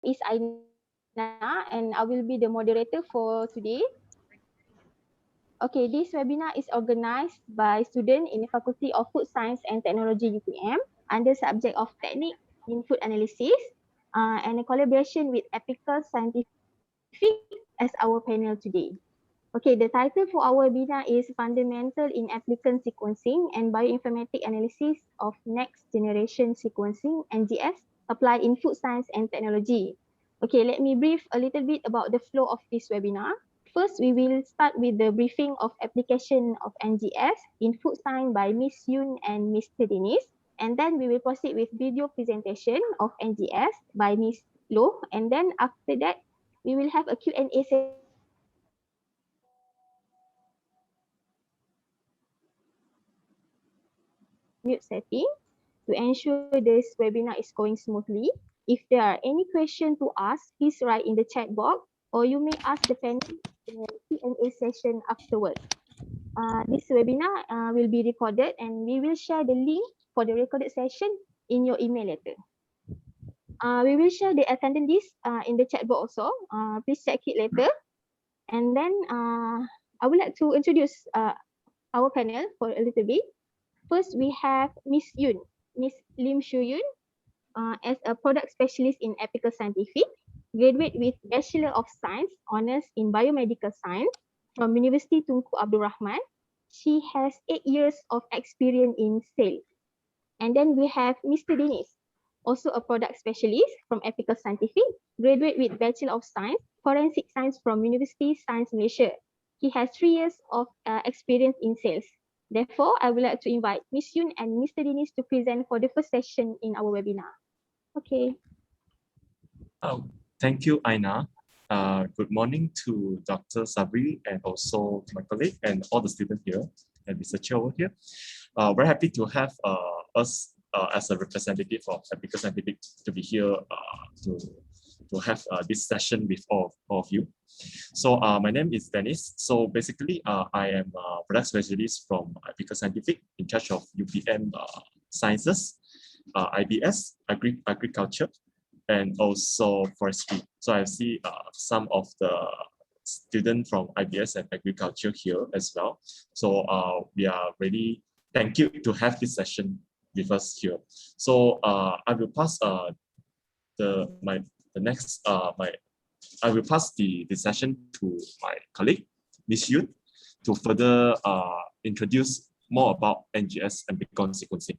is Aina and I will be the moderator for today. Okay, this webinar is organized by students in the Faculty of Food Science and Technology UPM under subject of Technique in Food Analysis and a collaboration with Apical Scientific as our panel today. Okay, the title for our webinar is Fundamental in Amplicon Sequencing and Bioinformatic Analysis of Next Generation Sequencing, NGS, applied in food science and technology. Okay, let me brief a little bit about the flow of this webinar. First, we will start with the briefing of application of NGS in food science by Miss Yun and Mr. Dennis. And then we will proceed with video presentation of NGS by Miss Loh. And then after that, we will have a Q&A session with participants. Mute setting to ensure this webinar is going smoothly. If there are any questions to ask, please write in the chat box or you may ask the panel in the Q&A session afterwards. This webinar will be recorded and we will share the link for the recorded session in your email later. We will share the attendance list in the chat box also. Please check it later. And then I would like to introduce our panel for a little bit. First, we have Miss Yun, Miss Lim Shu Yun, as a product specialist in Apical Scientific, graduate with Bachelor of Science, Honours in Biomedical Science from University Tunku Abdul Rahman. She has 8 years of experience in sales. And then we have Mr. Dennis, also a product specialist from Apical Scientific, graduate with Bachelor of Science, Forensic Science from University Science Malaysia. He has 3 years of experience in sales. Therefore, I would like to invite Ms. Yun and Mr. Dennis to present for the first session in our webinar. Okay. Thank you, Aina. Good morning to Dr. Sabri and also to my colleague and all the students here and researcher over here. Very happy to have us as a representative of Apical Scientific to be here to have this session with all of you. So my name is Dennis. So basically, I am a product specialist from Apical Scientific in charge of UPM sciences, IBS, agriculture, and also forestry. So I see some of the students from IBS and agriculture here as well. So we are really thank you to have this session with us here. So I will pass I will pass the session to my colleague, Ms. Yun, to further introduce more about NGS and Amplicon sequencing.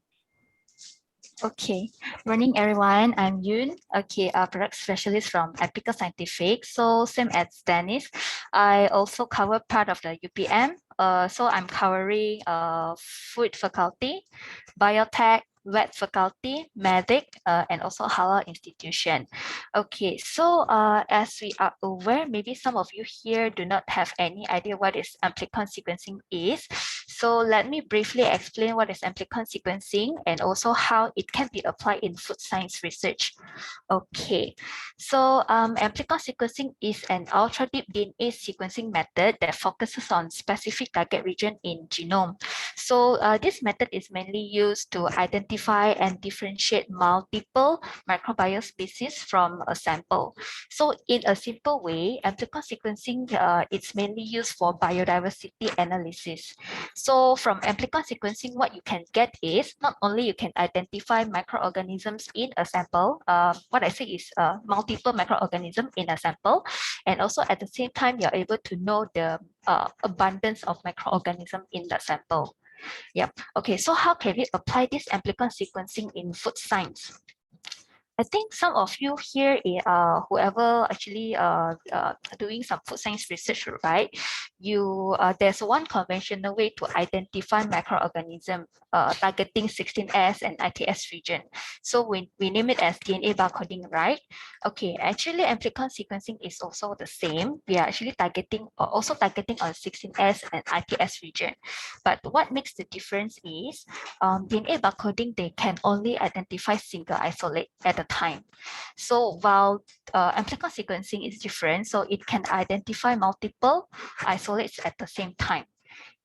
Okay, morning everyone. I'm Yun. Okay, a product specialist from Apical Scientific. So same as Dennis, I also cover part of the UPM. So I'm covering food faculty, biotech, vet faculty, medic, and also halal institution. Okay, so as we are aware, maybe some of you here do not have any idea what is Amplicon sequencing is. So let me briefly explain what is Amplicon sequencing and also how it can be applied in food science research. Okay, so Amplicon sequencing is an ultra-deep DNA sequencing method that focuses on specific target region in genome. So this method is mainly used to identify and differentiate multiple microbiome species from a sample. So in a simple way, Amplicon sequencing it's mainly used for biodiversity analysis. So from Amplicon sequencing, what you can get is not only you can identify microorganisms in a sample, what I say is multiple microorganisms in a sample, and also at the same time, you're able to know the abundance of microorganisms in the sample. Yep. Okay, so how can we apply this Amplicon sequencing in food science? I think some of you here, whoever actually doing some food science research, right? There's one conventional way to identify microorganism targeting 16S and ITS region. So we name it as DNA barcoding, right? Okay, actually Amplicon sequencing is also the same. We are actually targeting on 16S and ITS region. But what makes the difference is DNA barcoding, they can only identify single isolate at a time. So while Amplicon sequencing is different, so it can identify multiple isolates at the same time.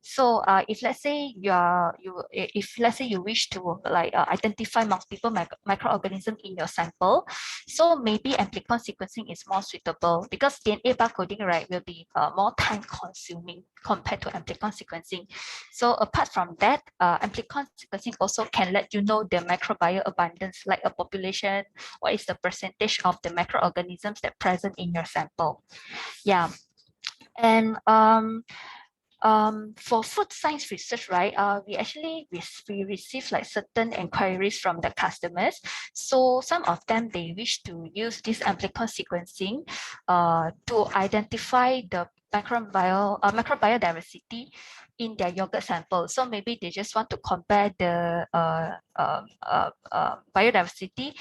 So if let's say if let's say you wish to identify multiple microorganisms in your sample, so maybe amplicon sequencing is more suitable because DNA barcoding, right, will be more time consuming compared to amplicon sequencing. So apart from that, amplicon sequencing also can let you know the microbial abundance, like a population, what is the percentage of the microorganisms that present in your sample. Yeah. And for food science research, right, we actually receive like certain inquiries from the customers. So some of them, they wish to use this amplicon sequencing to identify the microbial diversity in their yogurt sample. So maybe they just want to compare the biodiversity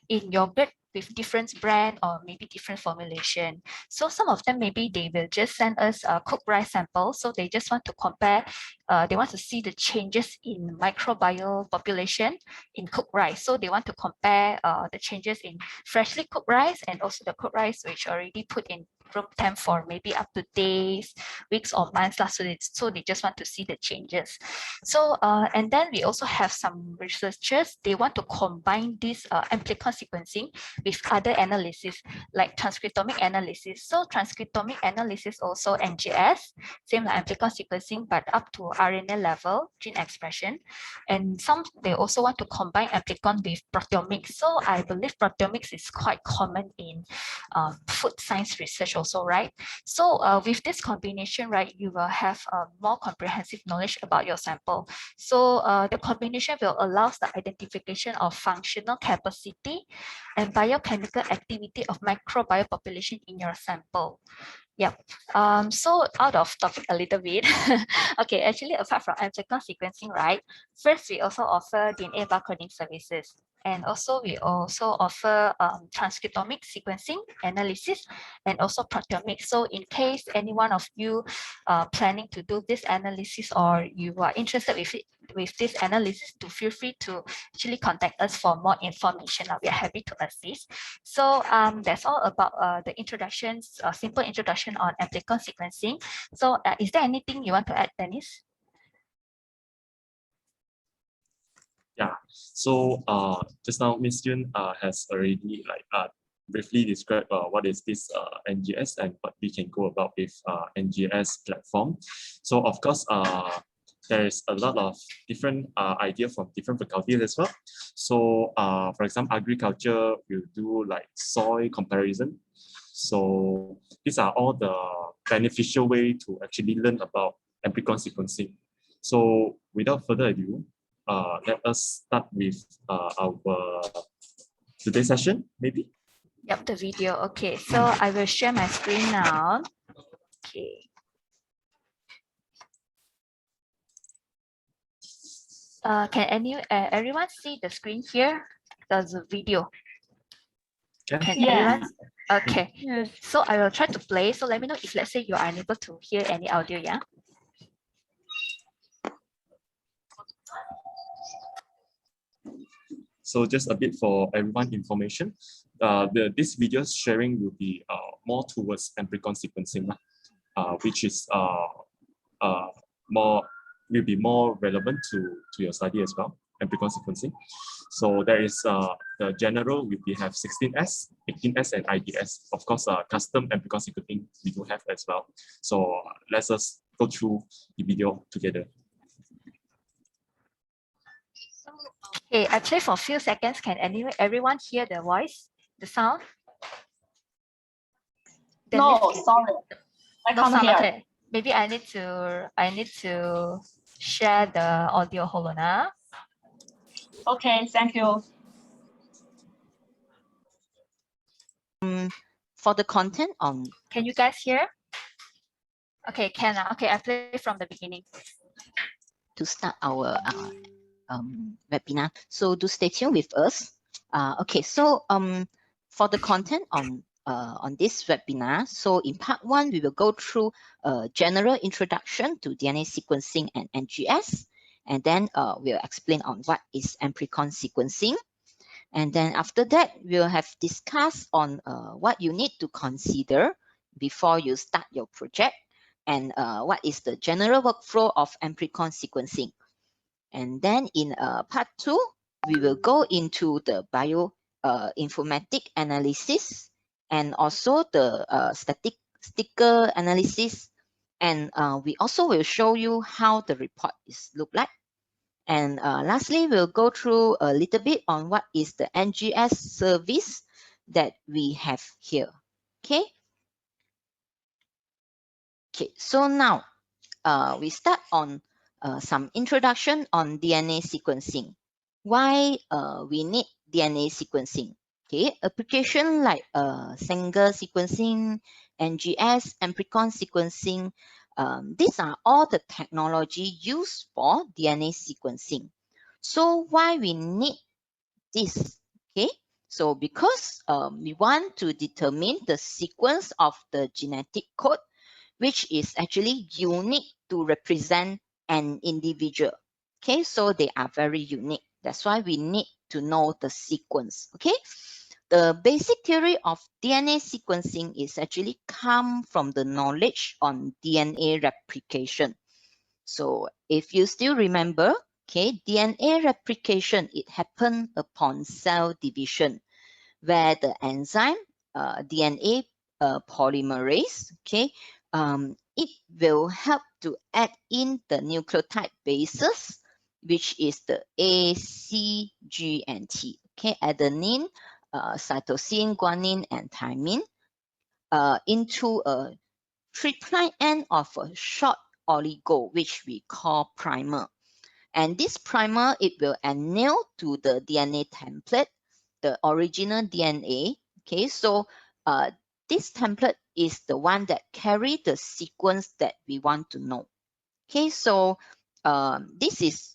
in yogurt with different brand or maybe different formulation. So some of them, maybe they will just send us a cooked rice sample. So they just want to compare, they want to see the changes in microbial population in cooked rice. So they want to compare the changes in freshly cooked rice and also the cooked rice which already put in room temp for maybe up to days, weeks or months. So they just want to see the changes. So and then we also have some researchers, they want to combine this amplicon sequencing with other analysis like transcriptomic analysis. So transcriptomic analysis also NGS, same like amplicon sequencing, but up to RNA level, gene expression. And some, they also want to combine amplicon with proteomics. So I believe proteomics is quite common in food science research also, right? So with this combination, right, you will have more comprehensive knowledge about your sample. So the combination will allow the identification of functional capacity and biochemical activity of microbial population in your sample. Yep. So out of topic a little bit. Okay, actually, apart from amplicon sequencing, right? First, we also offer DNA barcoding services. And also, we also offer transcriptomic sequencing analysis and also proteomics. So in case any one of you planning to do this analysis or you are interested with this analysis, to feel free to actually contact us for more information. We are happy to assist. So that's all about the introductions, simple introduction on amplicon sequencing. So is there anything you want to add, Dennis? Yeah, so just now Ms. Yun has already briefly described what is this NGS and what we can go about with NGS platform. So of course, there is a lot of different idea from different faculties as well. So for example, agriculture will do like soil comparison. So these are all the beneficial way to actually learn about amplicon sequencing. So without further ado, let us start with our today's session, maybe. Yep, the video. Okay, so I will share my screen now. Okay. Can everyone see the screen here? There's a video. Yeah. Can Yeah. everyone? Okay. Yes. So I will try to play. So let me know if, let's say, you are unable to hear any audio. Yeah. So just a bit for everyone information, this video sharing will be more towards amplicon sequencing, which is will be more relevant to your study as well, amplicon sequencing. So there is the general, we have 16S, 18S, and IDS. Of course, custom amplicon sequencing we do have as well. So let's just go through the video together. Okay, I play for a few seconds. Can everyone hear the voice, the sound? No, sorry, I No can't sound. hear. Okay, maybe I need to share the audio. Hold on. Okay, thank you. For the content on. Can you guys hear? Okay, can. Okay, I play from the beginning. To start our webinar, so do stay tuned with us. Okay, so for the content on this webinar, so in part 1 we will go through a general introduction to DNA sequencing and NGS, and then we'll explain on what is amplicon sequencing, and then after that we'll have discussed on what you need to consider before you start your project. and what is the general workflow of Amplicon sequencing. And then in part 2, we will go into the bioinformatic analysis and also the statistical analysis. And we also will show you how the report is look like. And lastly, we'll go through a little bit on what is the NGS service that we have here. Okay. Okay. So now we start on some introduction on DNA sequencing. Why we need DNA sequencing? Okay, application like Sanger sequencing, NGS, Amplicon sequencing. These are all the technology used for DNA sequencing. So why we need this? Okay, so because we want to determine the sequence of the genetic code, which is actually unique to represent an individual. Okay, so they are very unique. That's why we need to know the sequence. Okay, the basic theory of DNA sequencing is actually come from the knowledge on DNA replication. So if you still remember, okay, DNA replication, it happened upon cell division, where the enzyme DNA polymerase, okay, it will help to add in the nucleotide bases, which is the A, C, G, and T. Okay, adenine, cytosine, guanine, and thymine into a triplet end of a short oligo, which we call primer. And this primer, it will anneal to the DNA template, the original DNA. Okay, so this template is the one that carry the sequence that we want to know. Okay, so this is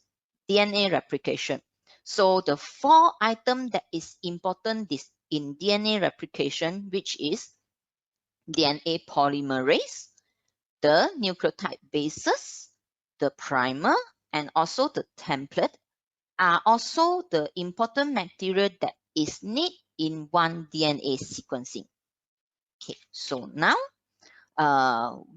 DNA replication. So the 4 items that is important in DNA replication, which is DNA polymerase, the nucleotide bases, the primer, and also the template are also the important material that is needed in one DNA sequencing. Okay, so now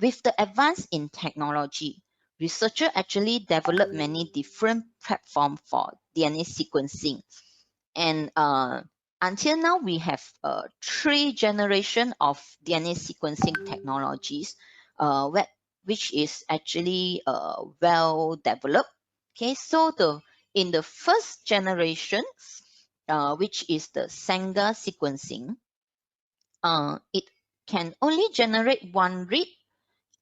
with the advance in technology, researchers actually developed many different platforms for DNA sequencing. And until now, we have 3 generations of DNA sequencing technologies, which is actually well developed. Okay, so in the first generation, which is the Sanger sequencing, it can only generate 1 read.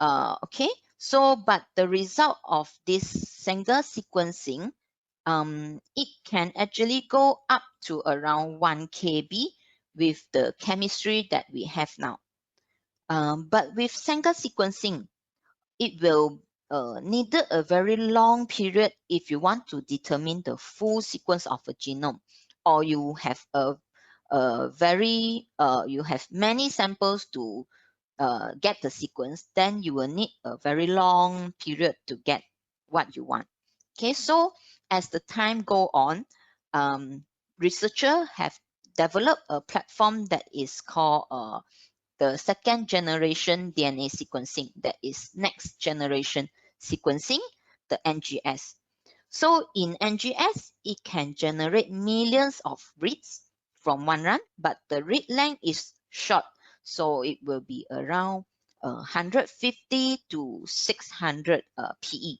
Okay, so but the result of this Sanger sequencing, it can actually go up to around 1 KB with the chemistry that we have now. But with Sanger sequencing, it will need a very long period if you want to determine the full sequence of a genome, or you have you have many samples to get the sequence, then you will need a very long period to get what you want. Okay, so as the time go on, researchers have developed a platform that is called the 2nd generation DNA sequencing, that is next generation sequencing, the NGS. So in NGS, it can generate millions of reads from 1 run, but the read length is short. So it will be around 150 to 600 PE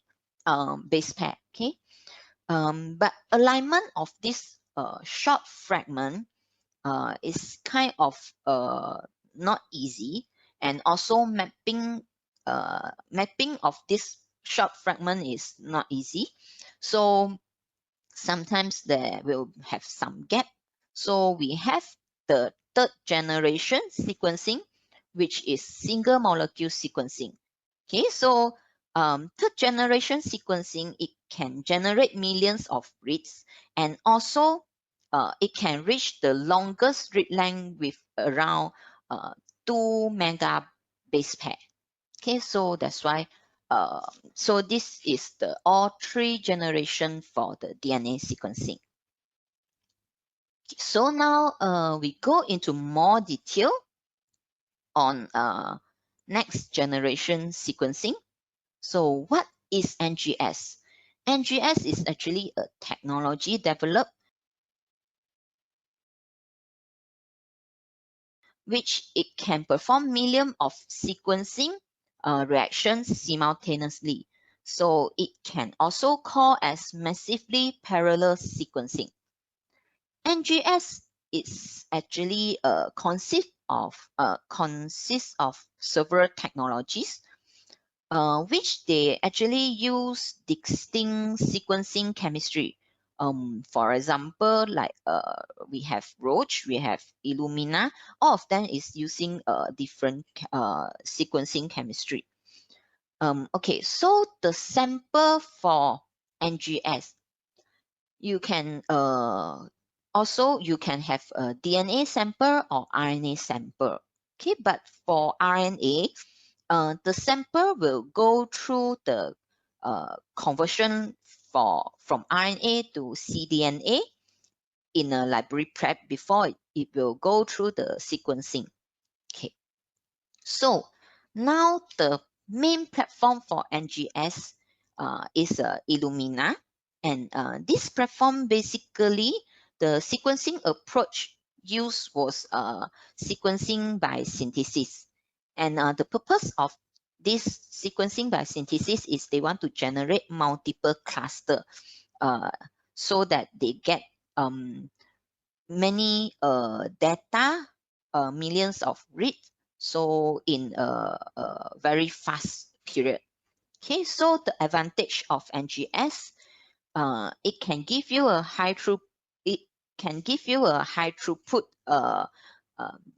base pair. Okay, but alignment of this short fragment is kind of not easy, and also mapping of this short fragment is not easy. So sometimes there will have some gap. So we have the 3rd generation sequencing, which is single molecule sequencing. Okay, so 3rd generation sequencing, it can generate millions of reads, and also it can reach the longest read length with around 2 mega base pair. Okay, so that's why so this is the all 3 generation for the DNA sequencing. So now we go into more detail on next generation sequencing. So what is NGS? NGS is actually a technology developed which it can perform millions of sequencing reactions simultaneously. So it can also call as massively parallel sequencing. NGS is actually consists of several technologies, which they actually use distinct sequencing chemistry. For example, like we have Roche, we have Illumina. All of them is using different sequencing chemistry. Okay, so the sample for NGS, you can also you can have a DNA sample or RNA sample. Okay, but for RNA, the sample will go through the conversion from RNA to cDNA in a library prep before it will go through the sequencing. Okay, so now the main platform for NGS is Illumina, and this platform basically the sequencing approach used was sequencing by synthesis, and the purpose of this sequencing by synthesis is they want to generate multiple cluster so that they get many data, millions of reads, so in a very fast period. Okay, so the advantage of NGS, it can give you a high throughput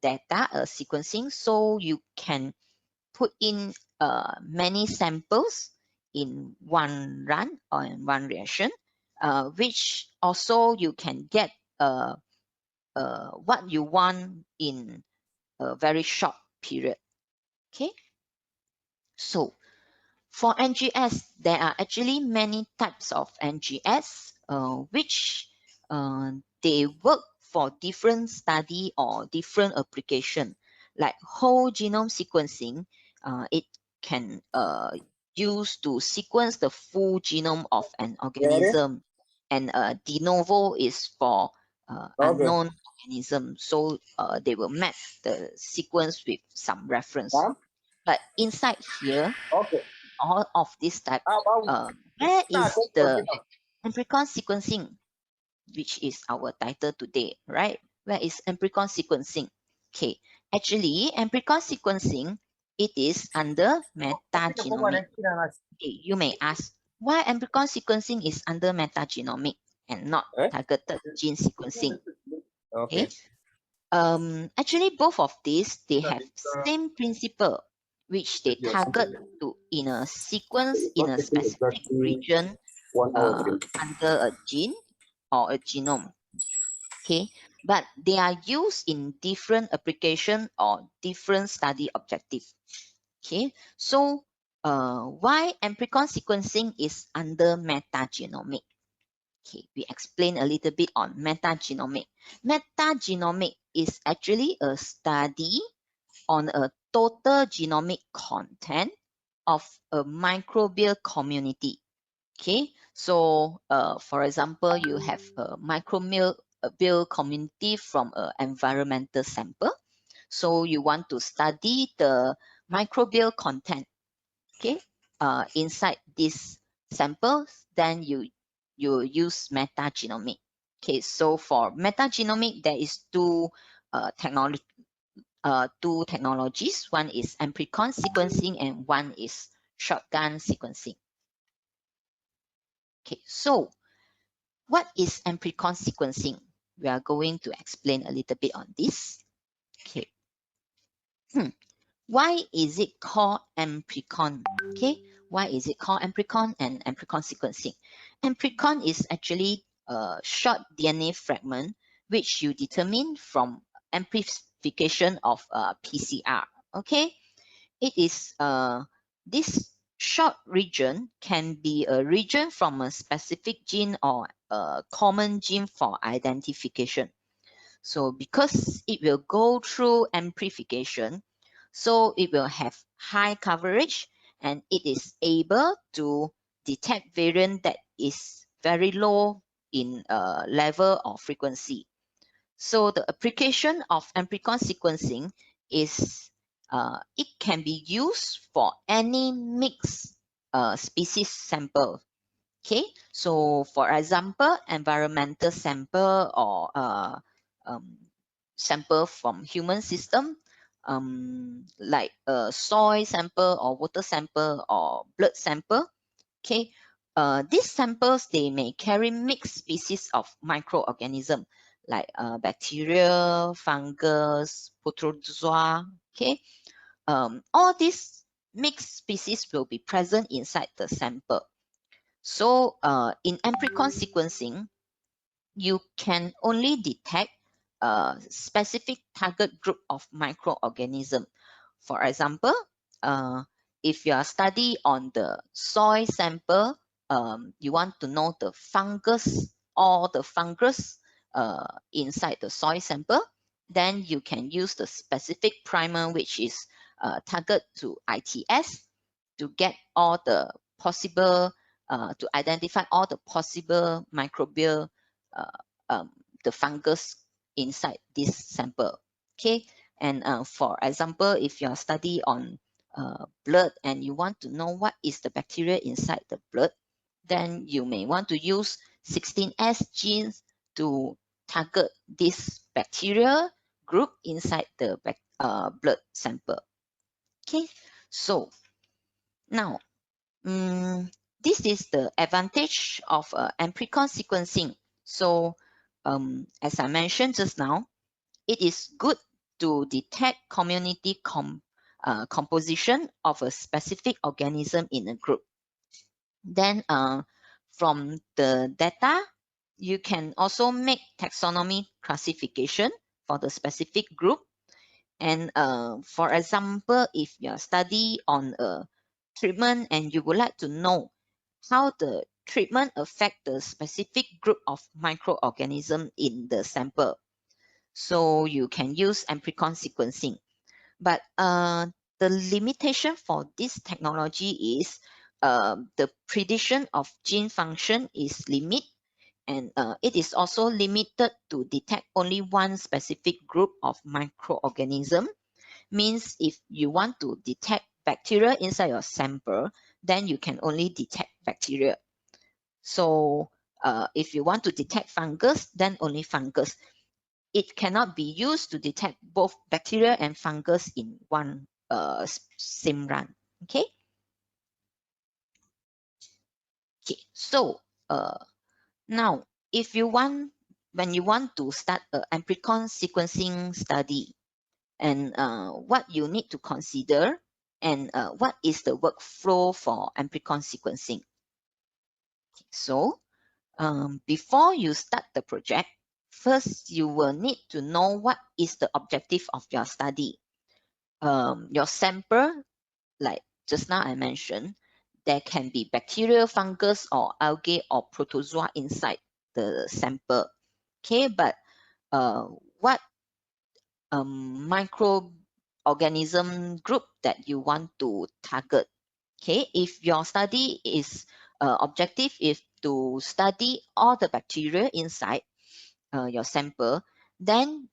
data sequencing, so you can put in many samples in one run or in one reaction, which also you can get what you want in a very short period. Okay, so for NGS, there are actually many types of NGS, which they work for different study or different application. Like whole genome sequencing, it can use to sequence the full genome of an organism, and de novo is for unknown organism. So they will map the sequence with some reference. But inside here, all of this type, where is the Amplicon sequencing, which is our title today, right? Where is Amplicon sequencing? Okay, actually, Amplicon sequencing, it is under metagenomic. Okay, you may ask, why Amplicon sequencing is under metagenomic and not targeted gene sequencing? Okay. Actually, both of these, they have same principle, which they target to in a sequence in a specific region under a gene or a genome. Okay, but they are used in different application or different study objective. Okay, so why Amplicon sequencing is under metagenomic? Okay, we explain a little bit on metagenomic. Metagenomic is actually a study on a total genomic content of a microbial community. Okay, so for example, you have a microbial community from an environmental sample. So you want to study the microbial content, okay, inside these samples, then you use metagenomic. Okay, so for metagenomic, there is two technologies. One is Amplicon sequencing and one is shotgun sequencing. Okay, so what is Amplicon sequencing? We are going to explain a little bit on this. Okay. Why is it called Amplicon? Okay, why is it called Amplicon and Amplicon sequencing? Amplicon is actually a short DNA fragment which you determine from amplification of PCR. Okay, it is this short region can be a region from a specific gene or a common gene for identification. So because it will go through amplification, So it will have high coverage, and it is able to detect variant that is very low in level of frequency. So the application of Amplicon sequencing is it can be used for any mixed species sample. Okay, so for example, environmental sample or sample from human system, like a soil sample or water sample or blood sample. Okay, these samples, they may carry mixed species of microorganism like bacteria, fungus, protozoa. Okay, all these mixed species will be present inside the sample. So in Amplicon sequencing, you can only detect a specific target group of microorganism. For example, if you are study on the soil sample, you want to know the fungus or the fungus inside the soil sample, then you can use the specific primer, which is target to ITS, to get all the possible, to identify all the possible microbial uh, the fungus inside this sample. Okay, and for example, if you are study on blood and you want to know what is the bacteria inside the blood, then you may want to use 16S genes to target this bacteria group inside the blood sample. Okay, so now this is the advantage of Amplicon sequencing. So as I mentioned just now, it is good to detect community composition of a specific organism in a group. Then from the data, you can also make taxonomy classification for the specific group. And for example, if you study on a treatment and you would like to know how the treatment affect the specific group of microorganism in the sample, so you can use Amplicon sequencing. But the limitation for this technology is the prediction of gene function is limited, and it is also limited to detect only one specific group of microorganism. Means if you want to detect bacteria inside your sample, then you can only detect bacteria. So if you want to detect fungus, then only fungus. It cannot be used to detect both bacteria and fungus in one same run. Okay. Okay. So now, if you want, when you want to start an Amplicon sequencing study, and what you need to consider, and what is the workflow for Amplicon sequencing. So before you start the project, first you will need to know what is the objective of your study. Your sample, like just now I mentioned, there can be bacteria, fungus, or algae or protozoa inside the sample. Okay, but what microorganism group that you want to target? Okay, if your study is objective is to study all the bacteria inside your sample, then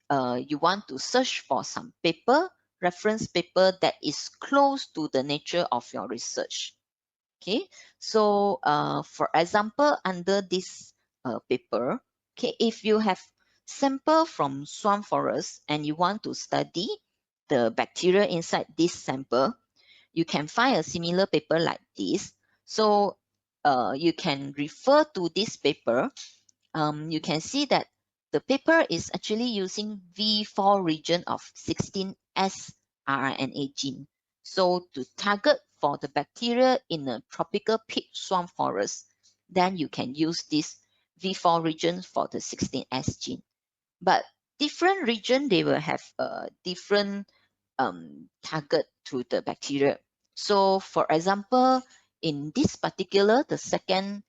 you want to search for some paper, reference paper that is close to the nature of your research. Okay, so for example, under this paper, okay, if you have sample from swamp forest and you want to study the bacteria inside this sample, you can find a similar paper like this. So you can refer to this paper. You can see that the paper is actually using V4 region of 16S RNA gene. So to target for the bacteria in a tropical peat swamp forest, then you can use this V4 region for the 16S gene. But different region, they will have a different target to the bacteria. So for example, in this particular, the second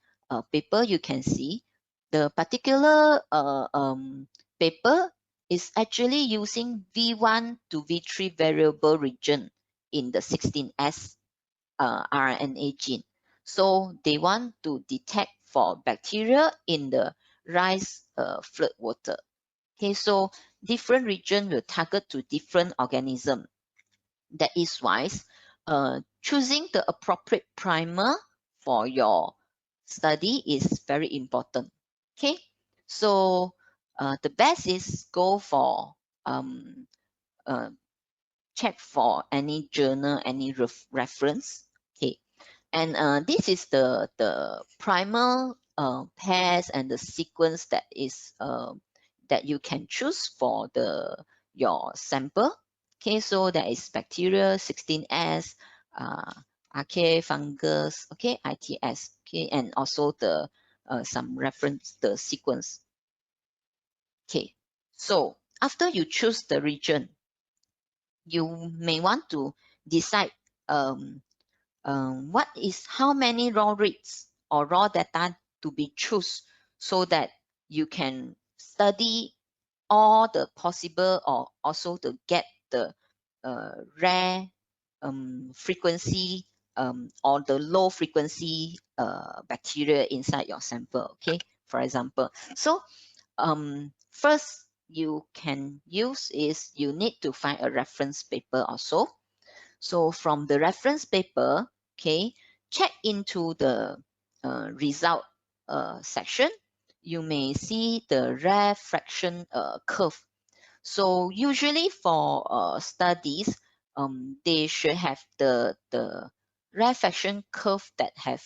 paper, you can see the particular paper is actually using V1 to V3 variable region in the 16S RNA gene. So they want to detect for bacteria in the rice flood water. Okay, so different region will target to different organism. That is why choosing the appropriate primer for your study is very important. Okay, so the best is go for uh, check for any journal, any reference. Okay, and this is the primer pairs and the sequence that is that you can choose for your sample. Okay, so there is bacteria 16S, archaea fungus, okay, ITS, okay, and also the some reference the sequence. Okay, so after you choose the region, you may want to decide how many raw reads or raw data to be choose, so that you can study all the possible, or also to get the rare frequency or the low frequency bacteria inside your sample. Okay, for example, so first you can use is you need to find a reference paper also. So from the reference paper, okay, check into the result section. You may see the rare fraction curve. So usually for studies, they should have the rarefaction curve that have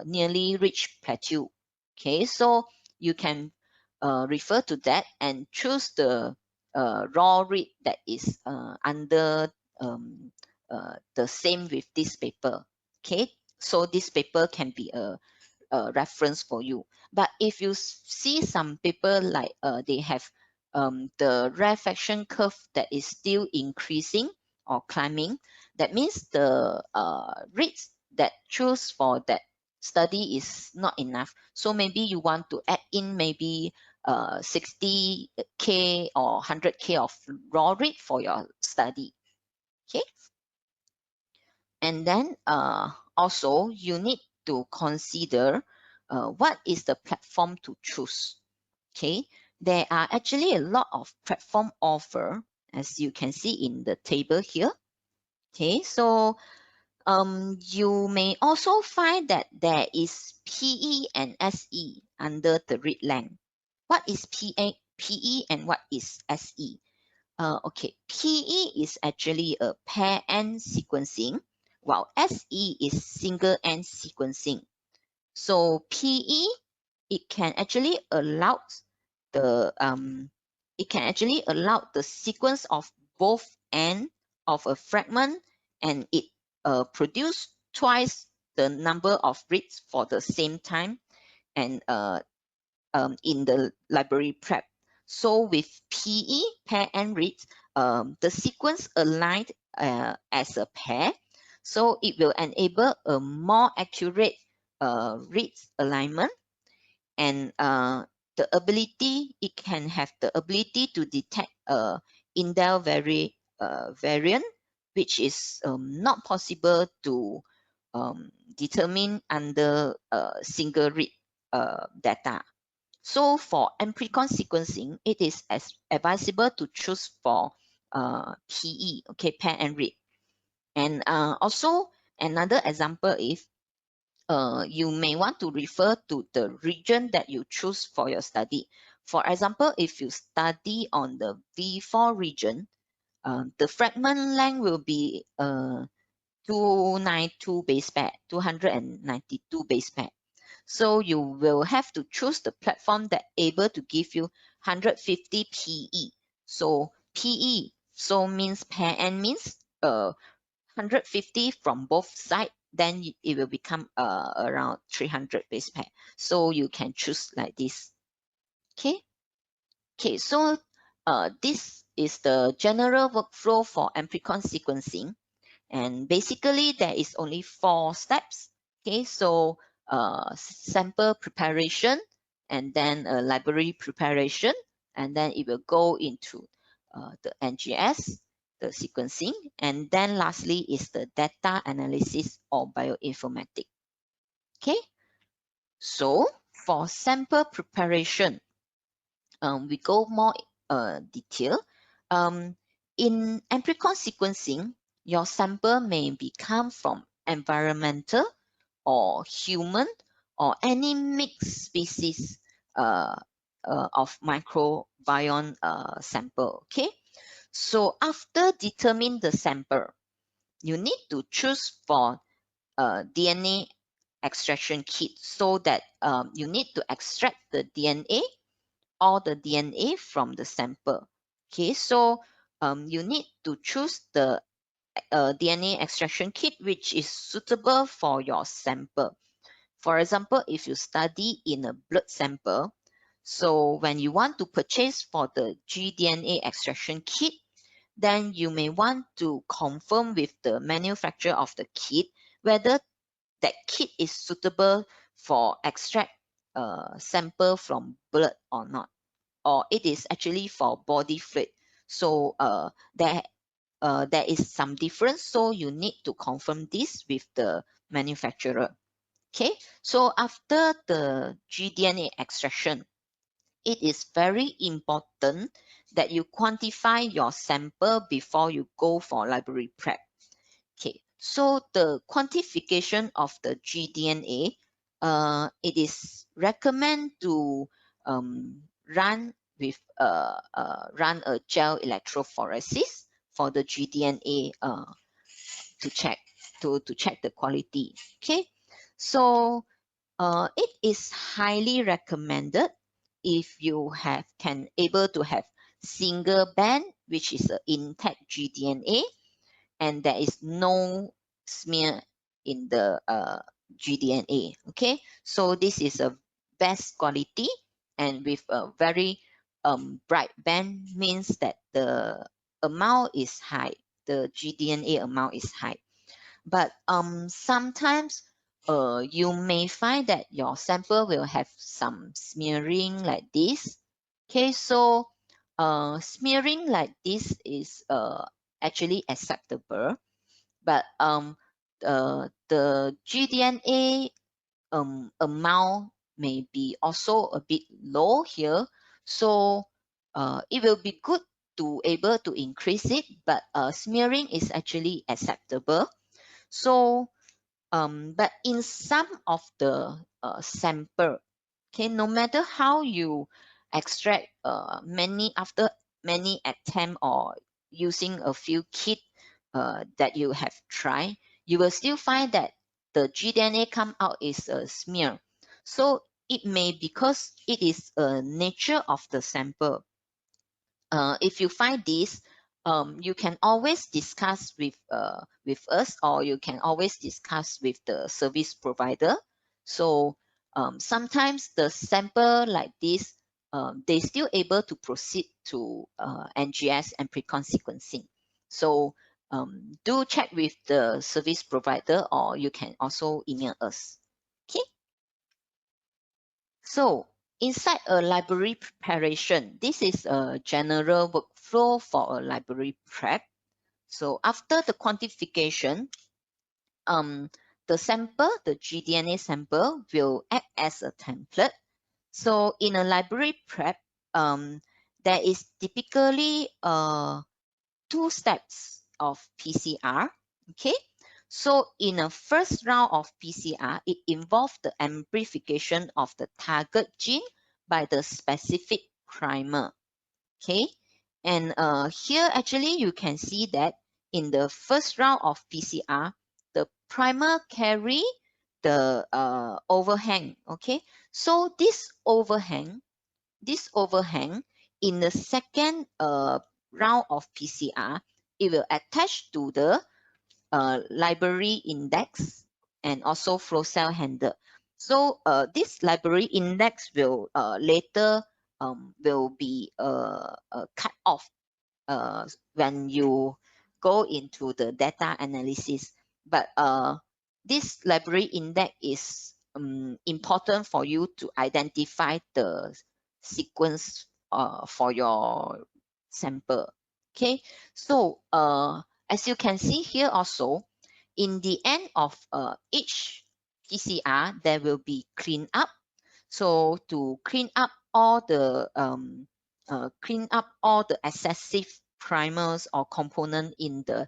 nearly reached plateau. Okay, so you can refer to that and choose the raw rate that is under the same with this paper. Okay, so this paper can be a reference for you. But if you see some paper like they have the rarefaction curve that is still increasing or climbing, that means the rates that choose for that study is not enough. So maybe you want to add in maybe 60K or 100K of raw rate for your study. Okay. And then also you need to consider what is the platform to choose. Okay, there are actually a lot of platform offer, as you can see in the table here. Okay, so you may also find that there is PE and SE under the read length. What is PE and what is SE? Okay, PE is actually a pair end sequencing, while SE is single end sequencing. So PE, it can actually allow the sequence of both end of a fragment, and it produce twice the number of reads for the same time, and in the library prep. So with PE, pair and reads, the sequence aligned as a pair, so it will enable a more accurate reads alignment, and it can have the ability to detect indel variant, which is not possible to determine under single read data. So for Amplicon sequencing, it is advisable to choose for PE, okay, pair and read. And also another example is you may want to refer to the region that you choose for your study. For example, if you study on the V4 region, the fragment length will be 292 base pair, 292 base pair. So you will have to choose the platform that able to give you 150 PE. So PE, so means pair end means 150 from both sides, then it will become around 300 base pair. So you can choose like this. Okay. Okay. So this is the general workflow for Amplicon sequencing. And basically there is only 4 steps. Okay, so sample preparation, and then library preparation, and then it will go into the NGS, the sequencing, and then lastly is the data analysis or bioinformatics. Okay, so for sample preparation, we go more detail. In Amplicon sequencing, your sample may become from environmental or human or any mixed species of microbiome sample. Okay, so after determine the sample, you need to choose for DNA extraction kit, so that you need to extract the DNA, all the DNA from the sample. Okay, so you need to choose the DNA extraction kit which is suitable for your sample. For example, if you study in a blood sample, so when you want to purchase for the gDNA extraction kit, then you may want to confirm with the manufacturer of the kit whether that kit is suitable for extract sample from blood or not, or it is actually for body fluid. So there is some difference, so you need to confirm this with the manufacturer. Okay, so after the gDNA extraction, it is very important that you quantify your sample before you go for library prep. Okay, so the quantification of the gDNA, it is recommend to run a gel electrophoresis for the gDNA to check the quality. Okay, so it is highly recommended if you can able to have single band, which is an intact gDNA, and there is no smear in the gDNA. Okay, so this is a best quality, and with a very bright band means that the amount is high, the gDNA amount is high. But sometimes you may find that your sample will have some smearing like this. Okay, so smearing like this is actually acceptable, but the gDNA amount may be also a bit low here, so it will be good to able to increase it, but smearing is actually acceptable. So but in some of the sample, okay, no matter how you extract after many attempt or using a few kit that you have tried, you will still find that the gDNA come out is a smear. So it may because it is a nature of the sample. If you find this, you can always discuss with us, or you can always discuss with the service provider. So sometimes the sample like this, they still able to proceed to NGS and Amplicon sequencing. So do check with the service provider, or you can also email us. Okay. So inside a library preparation, this is a general workflow for a library prep. So after the quantification, the sample, the gDNA sample, will act as a template. So in a library prep, there is typically 2 steps of PCR. Okay, so in a first round of PCR, it involves the amplification of the target gene by the specific primer. Okay, and here actually you can see that in the first round of PCR, the primer carry the overhang. Okay, so this overhang in the second round of PCR, it will attach to the library index and also flow cell handle. So this library index will later will be cut off when you go into the data analysis. But this library index is important for you to identify the sequence for your sample. Okay, so as you can see here also, in the end of each PCR, there will be clean up. So to clean up all the excessive primers or component in the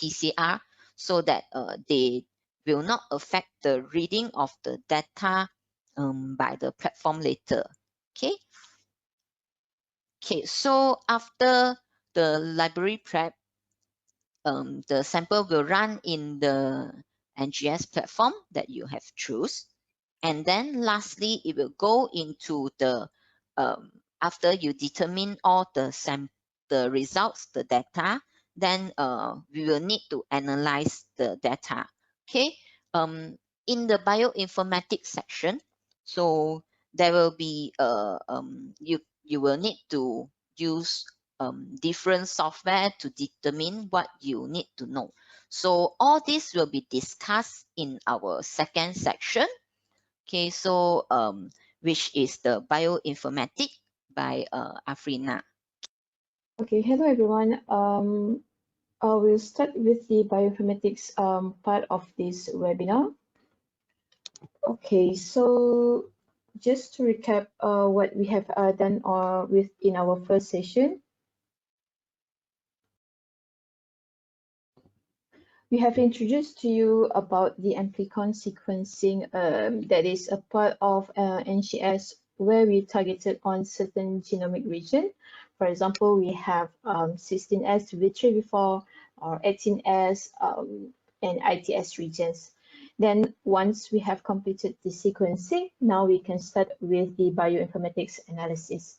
PCR, so that they will not affect the reading of the data by the platform later. Okay. Okay, so after the library prep, the sample will run in the NGS platform that you have choose. And then lastly, it will go into the, after you determine all the results, the data, then we will need to analyze the data. Okay, in the bioinformatics section, so there will be, you will need to use different software to determine what you need to know. So all this will be discussed in our second section. Okay, so which is the bioinformatics by Afrina. Okay, hello everyone. I will start with the bioinformatics part of this webinar. Okay, so just to recap what we have done in our first session. We have introduced to you about the Amplicon sequencing that is a part of NGS where we targeted on certain genomic region. For example, we have 16S, V3V4, or 18S, and ITS regions. Then once we have completed the sequencing, now we can start with the bioinformatics analysis.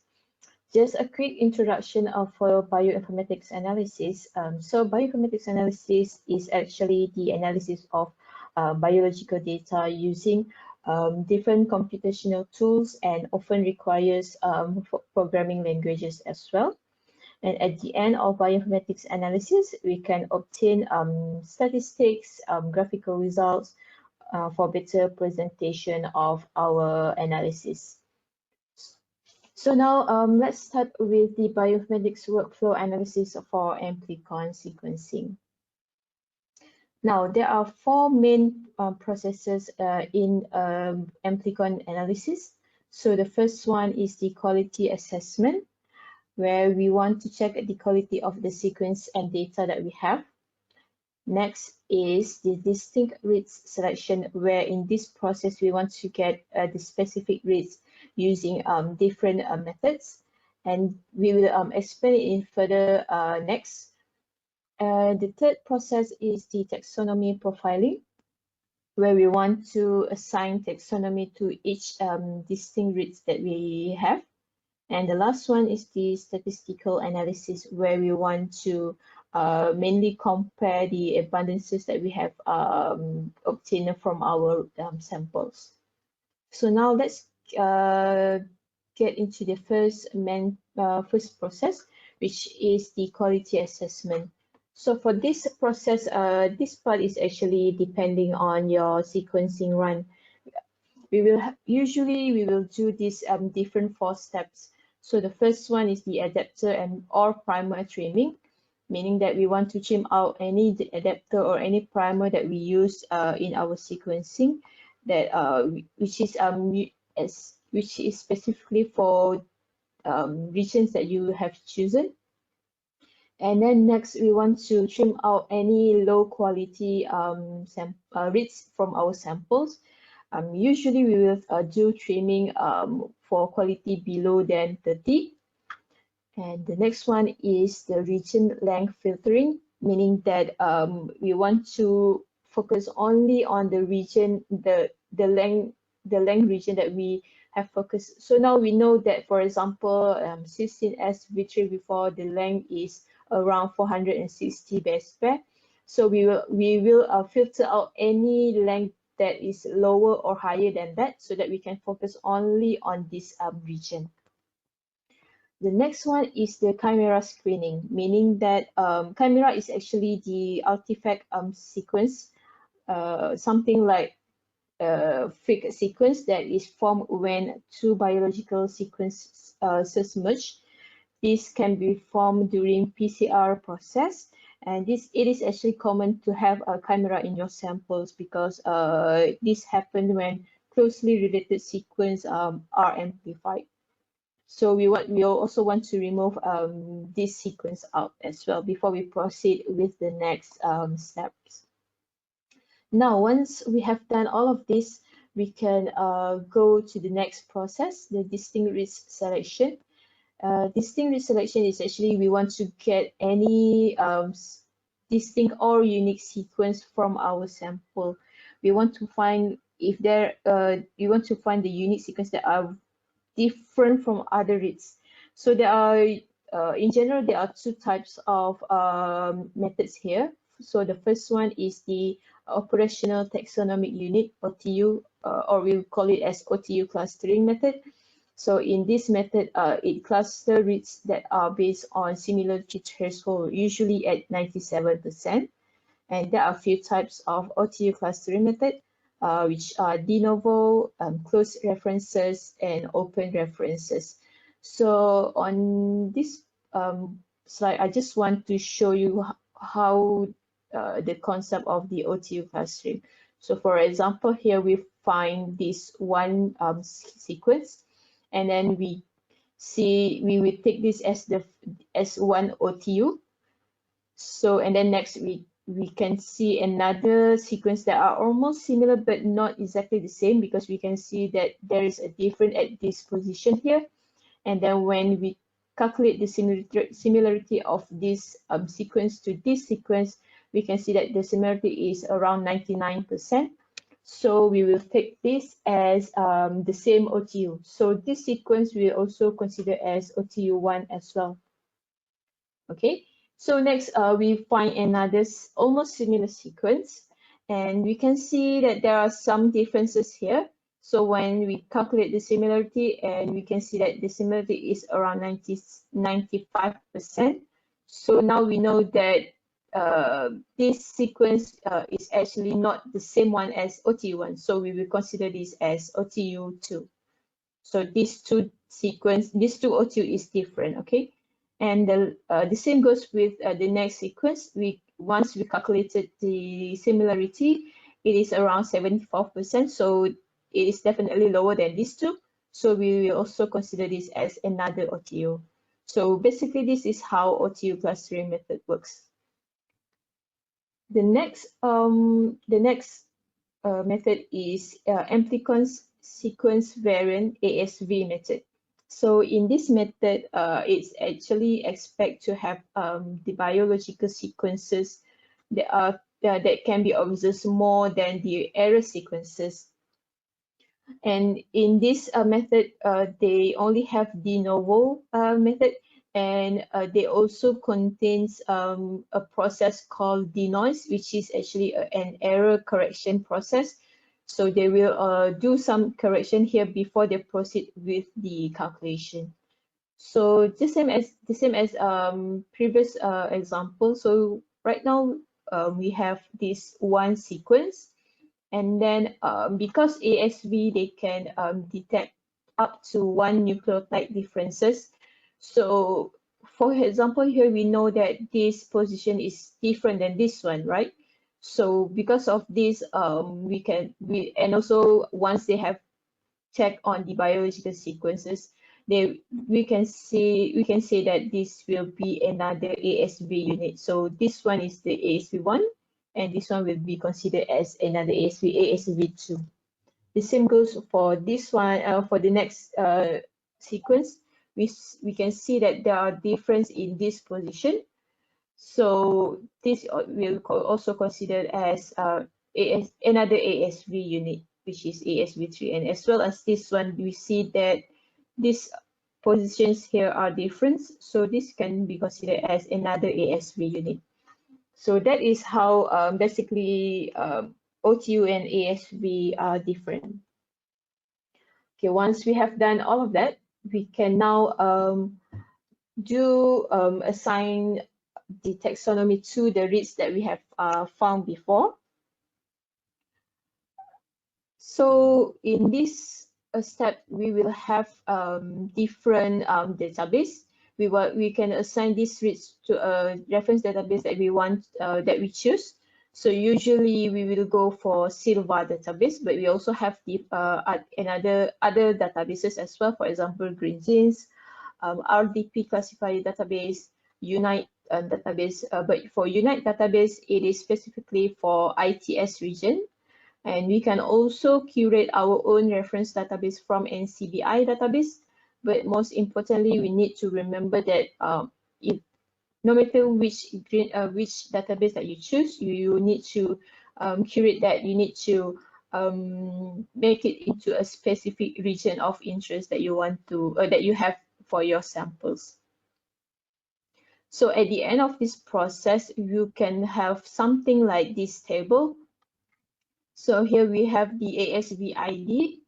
Just a quick introduction for bioinformatics analysis. So bioinformatics analysis is actually the analysis of biological data using different computational tools and often requires programming languages as well. And at the end of bioinformatics analysis, we can obtain statistics, graphical results for better presentation of our analysis. So now let's start with the bioinformatics workflow analysis for Amplicon sequencing. Now, there are four main processes in Amplicon analysis. So the first one is the quality assessment, where we want to check the quality of the sequence and data that we have. Next is the distinct reads selection, where in this process we want to get the specific reads using different methods, and we will explain it in further next. The third process is the taxonomy profiling, where we want to assign taxonomy to each distinct reads that we have. And the last one is the statistical analysis, where we want to mainly compare the abundances that we have obtained from our samples. So now let's get into the first process, which is the quality assessment. So for this process, this part is actually depending on your sequencing run. Usually we will do these different 4 steps. So the first one is the adapter or primer trimming, meaning that we want to trim out any adapter or any primer that we use in our sequencing, that which is specifically for regions that you have chosen. And then next, we want to trim out any low quality reads from our samples. Usually we will do trimming for quality below than 30. And the next one is the region length filtering, meaning that we want to focus only on the region, the length region that we have focused. So now we know that, for example, 16S V3V4, the length is around 460 base pair. So we will filter out any length that is lower or higher than that, so that we can focus only on this region. The next one is the chimera screening, meaning that chimera is actually the artifact sequence, something like fake sequence that is formed when two biological sequences merge. This can be formed during PCR process, and it is actually common to have a camera in your samples because this happens when closely related sequences are amplified. So we also want to remove this sequence out as well before we proceed with the next steps. Now, once we have done all of this, we can go to the next process, the distinct risk selection. Distinct risk selection is actually we want to get any distinct or unique sequence from our sample. We want to find we want to find the unique sequence that are different from other reads. So there are, in general, there are two types of methods here. So the first one is the operational taxonomic unit, OTU, or we'll call it as OTU clustering method. So in this method, it clusters reads that are based on similarity threshold, usually at 97%. And there are a few types of OTU clustering method, which are de novo, closed references, and open references. So on this slide, I just want to show you how the concept of the OTU clustering. So for example, here we find this one sequence, and then we will take this as one OTU. So, and then next we can see another sequence that are almost similar but not exactly the same, because we can see that there is a difference at this position here. And then when we calculate the similarity of this sequence to this sequence, we can see that the similarity is around 99%. So we will take this as the same OTU. So this sequence we will also consider as OTU1 as well. Okay. So next, we find another almost similar sequence, and we can see that there are some differences here. So when we calculate the similarity, and we can see that the similarity is around 95%. So now we know that this sequence is actually not the same one as OTU1. So we will consider this as OTU2. So these two OTU is different, okay? And the same goes with the next sequence. Once we calculated the similarity, it is around 74%. So it is definitely lower than these two. So we will also consider this as another OTU. So basically, this is how OTU clustering method works. The next method is Amplicon's sequence variant ASV method. So in this method, it's actually expect to have the biological sequences that can be observed more than the error sequences. And in this method, they only have de novo method, and they also contains a process called denoise, which is actually an error correction process. So they will do some correction here before they proceed with the calculation. So the same as previous example. So right now we have this one sequence, and then because ASV they can detect up to one nucleotide differences. So for example, here we know that this position is different than this one, right? So because of this, and also once they have checked on the biological sequences, we can say that this will be another ASV unit. So this one is the ASV1, and this one will be considered as another ASV2. The same goes for this one. For the next sequence, we can see that there are difference in this position. So this will also considered as another ASV unit, which is ASV3. And as well as this one, we see that these positions here are different. So this can be considered as another ASV unit. So that is how basically OTU and ASV are different. Okay, once we have done all of that, we can now assign the taxonomy to the reads that we have found before. So in this step, we will have different database. We can assign this to a reference database that we want that we choose. So usually we will go for Silva database, but we also have the other databases as well. For example, Green Genes, RDP classifier database, Unite database. But for Unite database, it is specifically for ITS region. And we can also curate our own reference database from NCBI database. But most importantly, we need to remember that no matter which database that you choose, you need to curate that. You need to make it into a specific region of interest that you want to that you have for your samples. So at the end of this process, you can have something like this table. So here we have the ASV ID.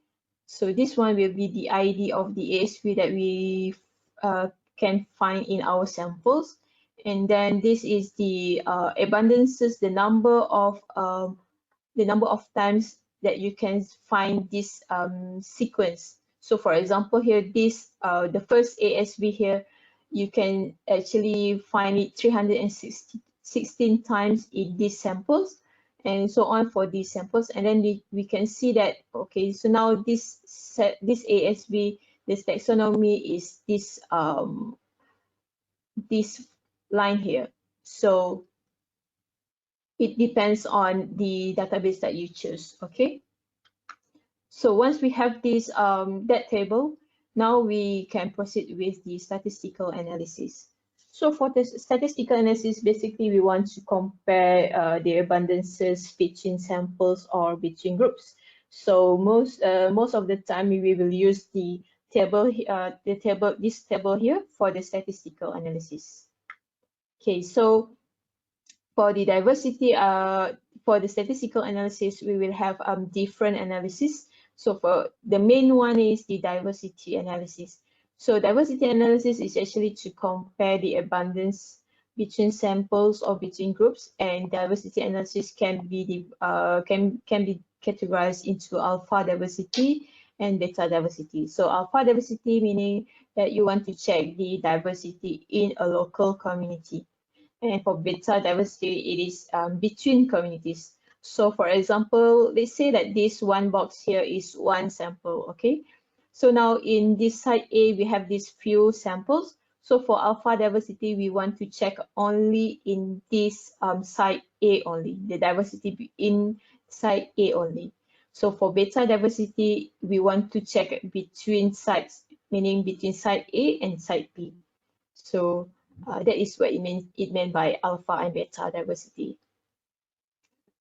So this one will be the ID of the ASV that we can find in our samples. And then this is the abundances, the number of times that you can find this sequence. So for example, here the first ASV here, you can actually find it 316 times in these samples, and so on for these samples. And then we can see that, okay, so now this ASV, this taxonomy is this line here. So it depends on the database that you choose. Okay, so once we have this that table, now we can proceed with the statistical analysis. So for the statistical analysis, basically we want to compare the abundances between samples or between groups. So most of the time we will use this table here for the statistical analysis. Okay, so for the diversity, for the statistical analysis, we will have different analysis. So for the main one is the diversity analysis. So diversity analysis is actually to compare the abundance between samples or between groups, and diversity analysis can be categorized into alpha diversity and beta diversity. So alpha diversity meaning that you want to check the diversity in a local community. And for beta diversity, it is between communities. So for example, let's say that this one box here is one sample, okay? So now in this site A, we have these few samples. So for alpha diversity, we want to check only in this site A only, the diversity in site A only. So for beta diversity, we want to check between sites, meaning between site A and site B. So that is what it meant by alpha and beta diversity.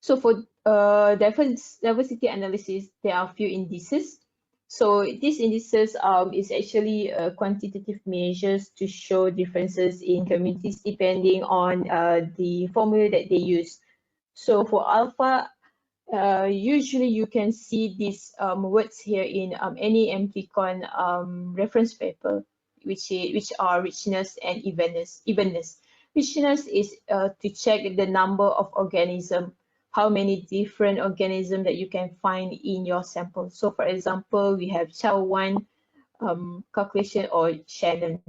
So for diversity analysis, there are a few indices. So these indices is actually quantitative measures to show differences in communities depending on the formula that they use. So for alpha, usually you can see these words here in any Amplicon reference paper, which are richness and evenness. Richness is to check the number of organisms, how many different organisms that you can find in your sample. So for example, we have Chow-1 calculation or Shannon.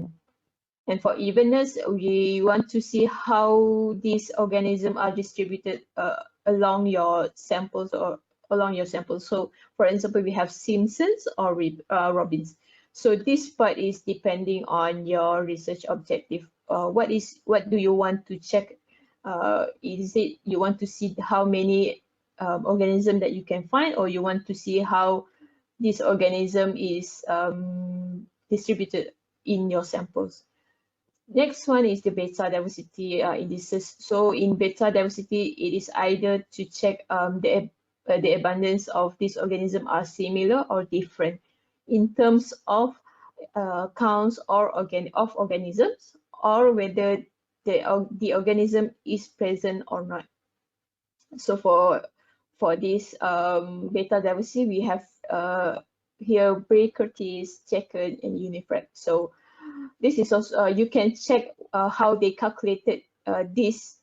And for evenness, we want to see how these organisms are distributed along your samples or along your samples. So for example, we have Simpsons or Robbins. So this part is depending on your research objective. What do you want to check? Is it you want to see how many organisms that you can find, or you want to see how this organism is distributed in your samples? Next one is the beta diversity indices. So in beta diversity, it is either to check the abundance of this organism are similar or different in terms of counts or of organisms, or whether the organism is present or not. So for this beta diversity, we have here Bray, Curtis, Jacob, and Unifred. So this is also you can check how they calculated this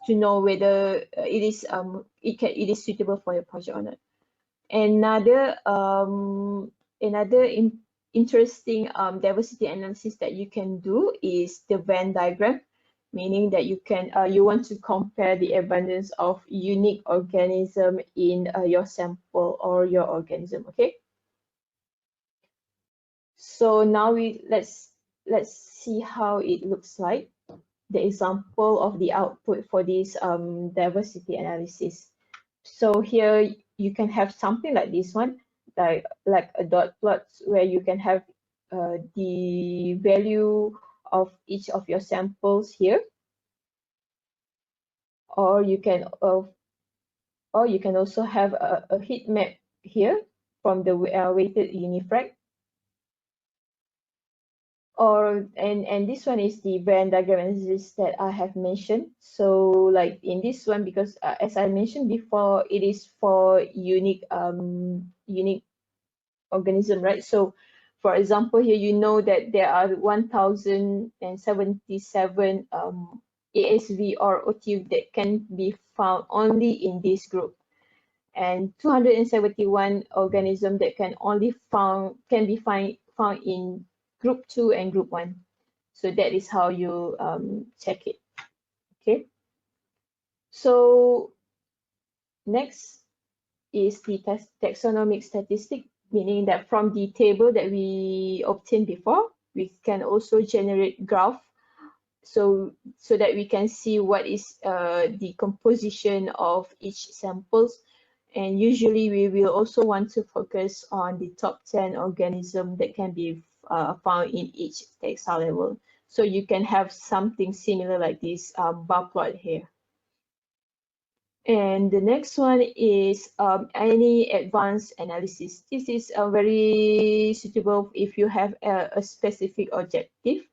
to know whether it is suitable for your project or not. Another interesting diversity analysis that you can do is the Venn diagram, meaning that you want to compare the abundance of unique organism in your sample or your organism. Okay. So now let's see how it looks like. The example of the output for this diversity analysis. So here you can have something like this one, like a dot plot where you can have the value of each of your samples here, or you can also have a heat map here from the weighted unifrac. And this one is the Venn diagram analysis that I have mentioned. So like in this one, because as I mentioned before, it is for unique organism, right? So for example, here you know that there are 1077 ASV or OTV that can be found only in this group, and 271 organisms that can be found in group 2 and group 1. So that is how you check it. Okay. So next is the taxonomic statistic, meaning that from the table that we obtained before, we can also generate graph, so that we can see what is the composition of each samples. And usually we will also want to focus on the top 10 organisms that can be found in each taxa level. So you can have something similar like this bar plot here. And the next one is any advanced analysis. This is very suitable if you have a specific objective.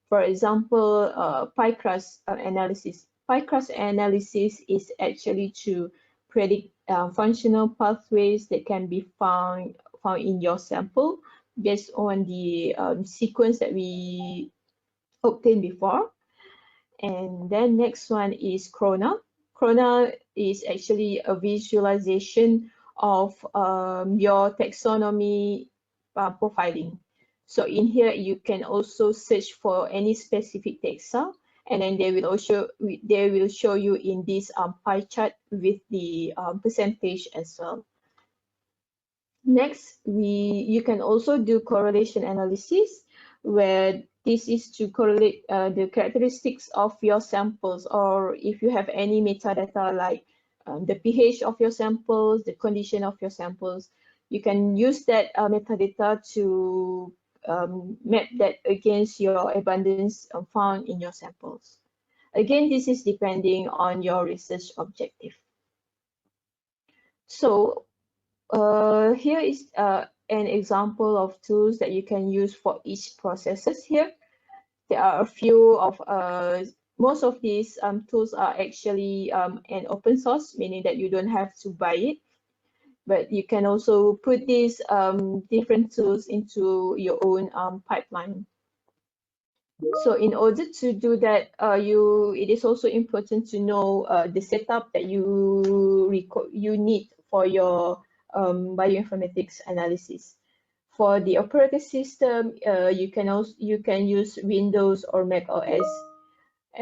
For example, pie crust analysis. Pie crust analysis is actually to predict functional pathways that can be found in your sample based on the sequence that we obtained before. And then next one is Corona. Corona is actually a visualization of your taxonomy profiling. So in here, you can also search for any specific taxa, and then they will show you in this pie chart with the percentage as well. Next, you can also do correlation analysis, where this is to correlate the characteristics of your samples, or if you have any metadata like the pH of your samples, the condition of your samples, you can use that metadata to map that against your abundance found in your samples. Again, this is depending on your research objective. So here is an example of tools that you can use for each processes here. There are a few of, most of these tools are actually an open source, meaning that you don't have to buy it, but you can also put these different tools into your own pipeline. So in order to do that, it is also important to know the setup that you need for your bioinformatics analysis. For the operating system, you can use Windows or Mac OS,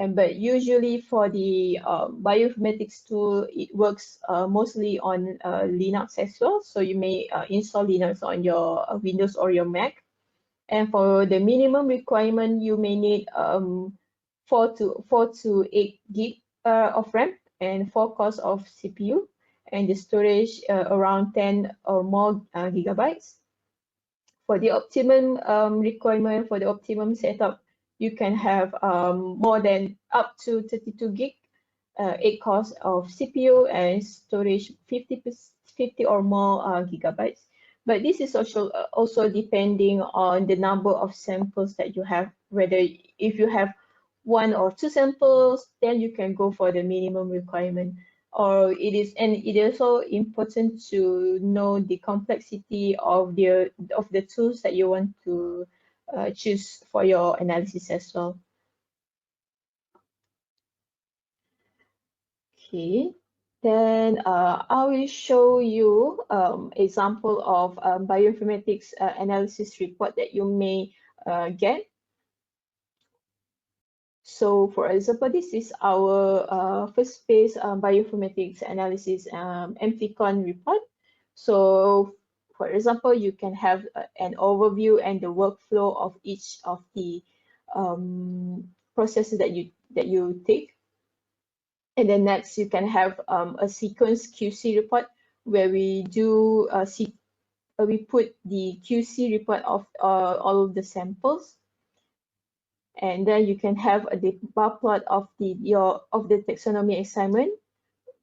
but usually for the bioinformatics tool, it works mostly on Linux as well. So you may install Linux on your Windows or your Mac. And for the minimum requirement, you may need 4 to 8 gig of RAM and 4 cores of CPU, and the storage around 10 or more gigabytes. For the optimum requirement, for the optimum setup, you can have more than up to 32 gig, 8 cores of CPU, and storage 50 or more gigabytes. But this is also depending on the number of samples that you have. Whether if you have 1 or 2 samples, then you can go for the minimum requirement. Or it is also important to know the complexity of the tools that you want to choose for your analysis as well. Okay. Then I will show you example of bioinformatics analysis report that you may get. So for example, this is our first phase bioinformatics analysis Amplicon report. So for example, you can have an overview and the workflow of each of the processes that you take. And then next, you can have a sequence QC report where we do we put the QC report of all of the samples, and then you can have the bar plot of the taxonomy assignment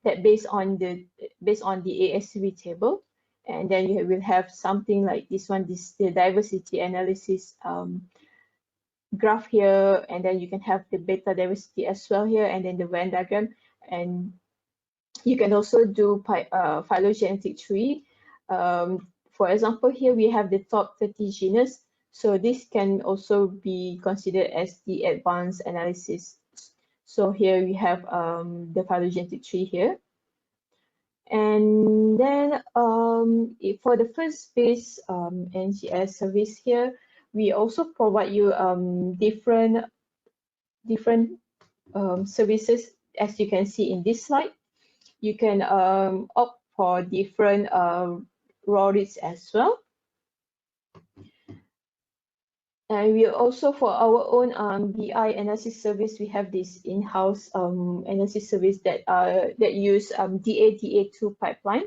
that based on the ASV table, and then you will have something like this one, the diversity analysis graph here, and then you can have the beta diversity as well here, and then the Venn diagram, and you can also do phylogenetic tree. For example, here we have the top 30 genus. So this can also be considered as the advanced analysis. So here we have the phylogenetic tree here. And then for the first phase NGS service here, we also provide you different services, as you can see in this slide. You can opt for different raw reads as well. And we also, for our own BI analysis service, we have this in-house analysis service that use DA2 pipeline.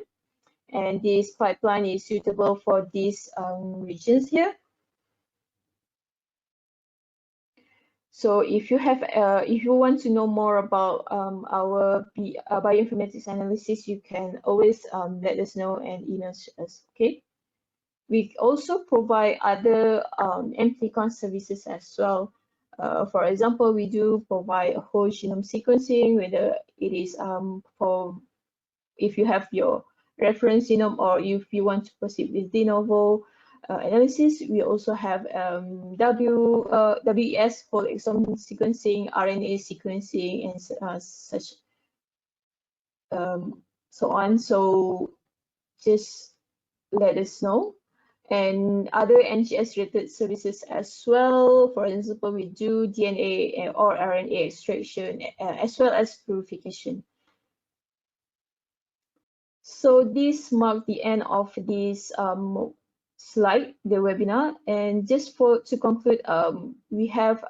And this pipeline is suitable for these regions here. So if you have, if you want to know more about our bioinformatics analysis, you can always let us know and email us. Okay. We also provide other Amplicon services as well. For example, we do provide a whole genome sequencing, whether it is for if you have your reference genome or if you want to proceed with de novo analysis. We also have WES whole exome sequencing, RNA sequencing, and such so on. So just let us know. And other NGS related services as well. For example, we do DNA or RNA extraction as well as purification. So this marks the end of this slide, the webinar. And just to conclude, we have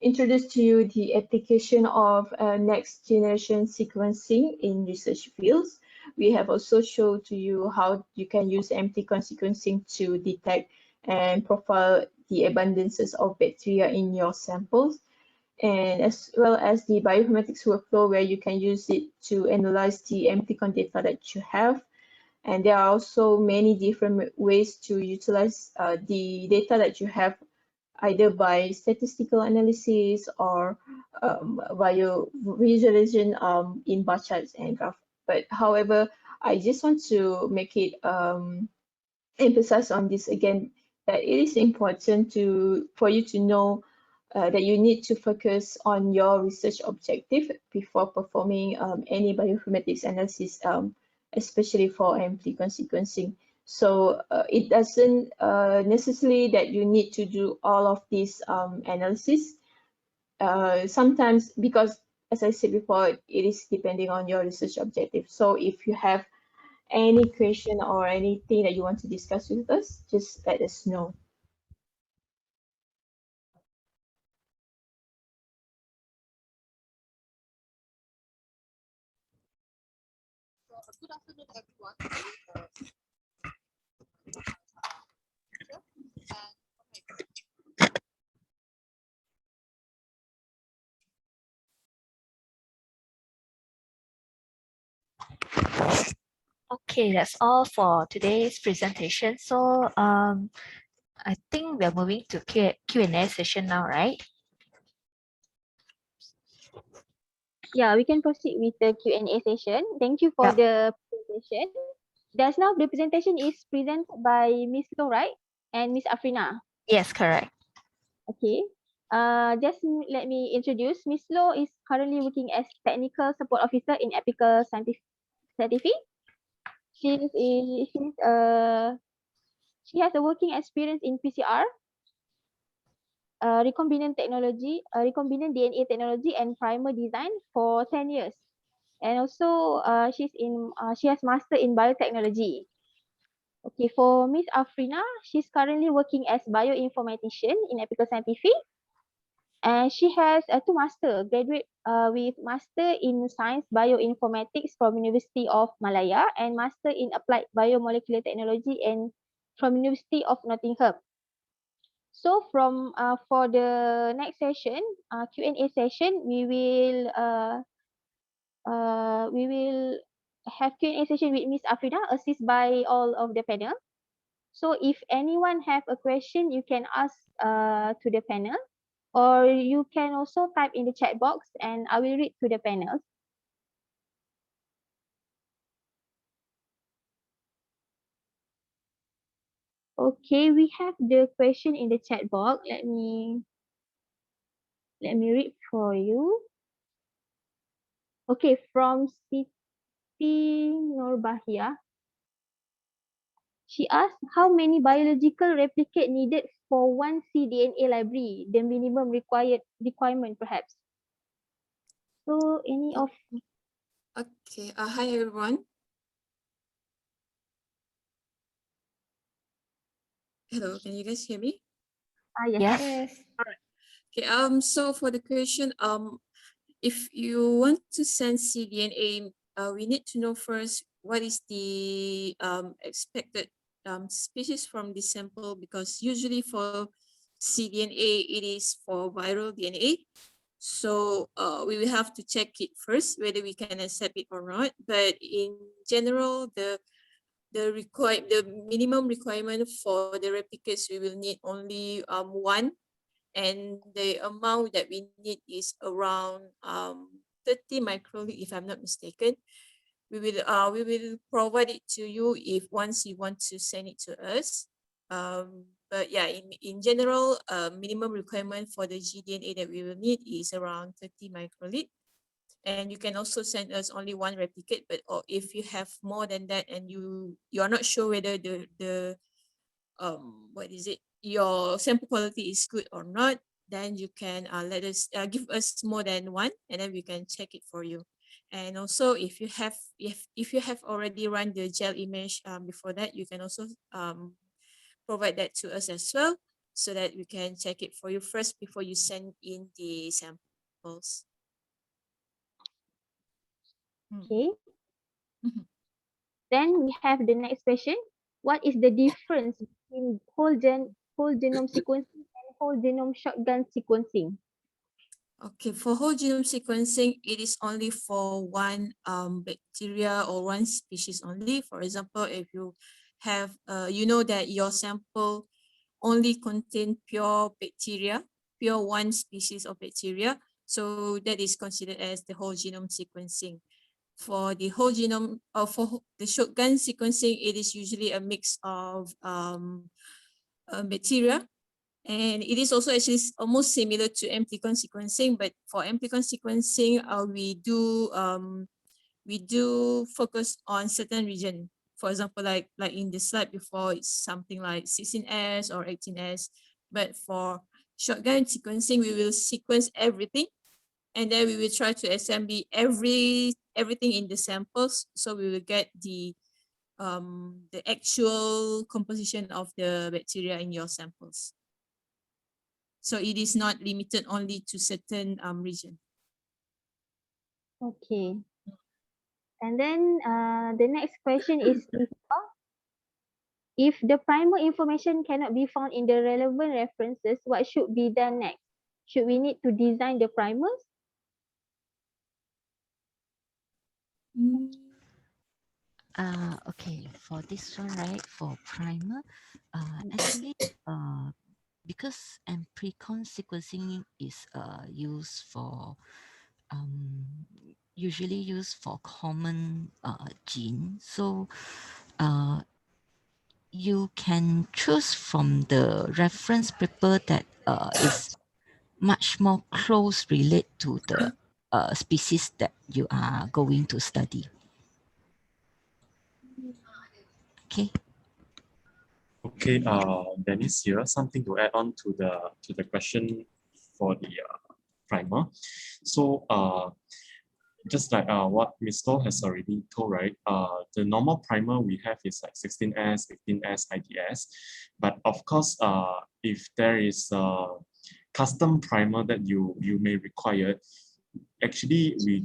introduced to you the application of next generation sequencing in research fields. We have also shown to you how you can use Amplicon sequencing to detect and profile the abundances of bacteria in your samples, and as well as the bioinformatics workflow where you can use it to analyze the Amplicon data that you have. And there are also many different ways to utilize the data that you have, either by statistical analysis or bio visualization in bar charts and graph. But however, I just want to make it emphasize on this again, that it is important for you to know that you need to focus on your research objective before performing any bioinformatics analysis, especially for Amplicon sequencing. So it doesn't necessarily that you need to do all of this analysis. Sometimes, because as I said before, it is depending on your research objective. So if you have any question or anything that you want to discuss with us, just let us know. Good afternoon, everyone. Okay, that's all for today's presentation. So I think we are moving to Q&A session now, right? Yeah, we can proceed with the Q&A session. Thank you for the presentation. Just now, the presentation is presented by Miss Long, right? And Miss Afrina. Yes, correct. Okay. Let me introduce. Miss Low is currently working as Technical Support Officer in Apical Scientific. She has a working experience in PCR, recombinant DNA technology, and primer design for 10 years. And also, she has master in biotechnology. Okay, for Miss Afrina, she's currently working as bioinformatician in Apical Scientific, and she has two master graduate with master in science bioinformatics from University of Malaya and master in applied biomolecular technology and from University of Nottingham. So for the next session, Q&A session, we will have Q&A session with Miss Afrina, assisted by all of the panel. So if anyone have a question, you can ask to the panel, or you can also type in the chat box and I will read to the panel. Okay, we have the question in the chat box. Let me read for you. Okay, from Siti Norbahia. She asked how many biological replicate needed for one cDNA library, the minimum requirement perhaps. So any of Okay. Hi everyone. Hello, can you guys hear me? yes. Yes. Okay. So for the question, if you want to send cDNA, we need to know first what is the expected species from the sample, because usually for cDNA it is for viral DNA. So we will have to check it first whether we can accept it or not. But in general, the minimum requirement for the replicates, we will need only one, and the amount that we need is around 30 microliter, if I'm not mistaken. We will provide it to you if once you want to send it to us. But yeah, in general, minimum requirement for the gDNA that we will need is around 30 microliter. And you can also send us only one replicate, but or if you have more than that and you are not sure whether the your sample quality is good or not, then you can give us more than one, and then we can check it for you. And also if you have already run the gel image before that, you can also provide that to us as well, so that we can check it for you first before you send in the samples. Okay. Mhm. Then we have the next question. What is the difference between whole genome sequencing and whole genome shotgun sequencing? Okay, for whole genome sequencing, it is only for one bacteria or one species only. For example, if you have, you know that your sample only contain pure bacteria, pure one species of bacteria, so that is considered as the whole genome sequencing. For the whole genome, or for the shotgun sequencing, it is usually a mix of bacteria. And it is also actually almost similar to Amplicon sequencing, but for Amplicon sequencing, we do focus on certain region. For example, like in the slide before, it's something like 16S or 18S. But for shotgun sequencing, we will sequence everything, and then we will try to assemble everything in the samples, so we will get the actual composition of the bacteria in your samples. So it is not limited only to certain region. Okay. And then the next question is if the primer information cannot be found in the relevant references, what should be done next? Should we need to design the primers? Okay, for this one, right, for primer, actually, because Amplicon sequencing is used for usually used for common gene, so you can choose from the reference paper that is much more close relate to the species that you are going to study. Okay. Okay, Dennis here. Something to add on to the question for the primer. So just like what Ms. Toh has already told, right? The normal primer we have is like 16S, 18S, ITS. But of course, if there is a custom primer that you may require, actually we're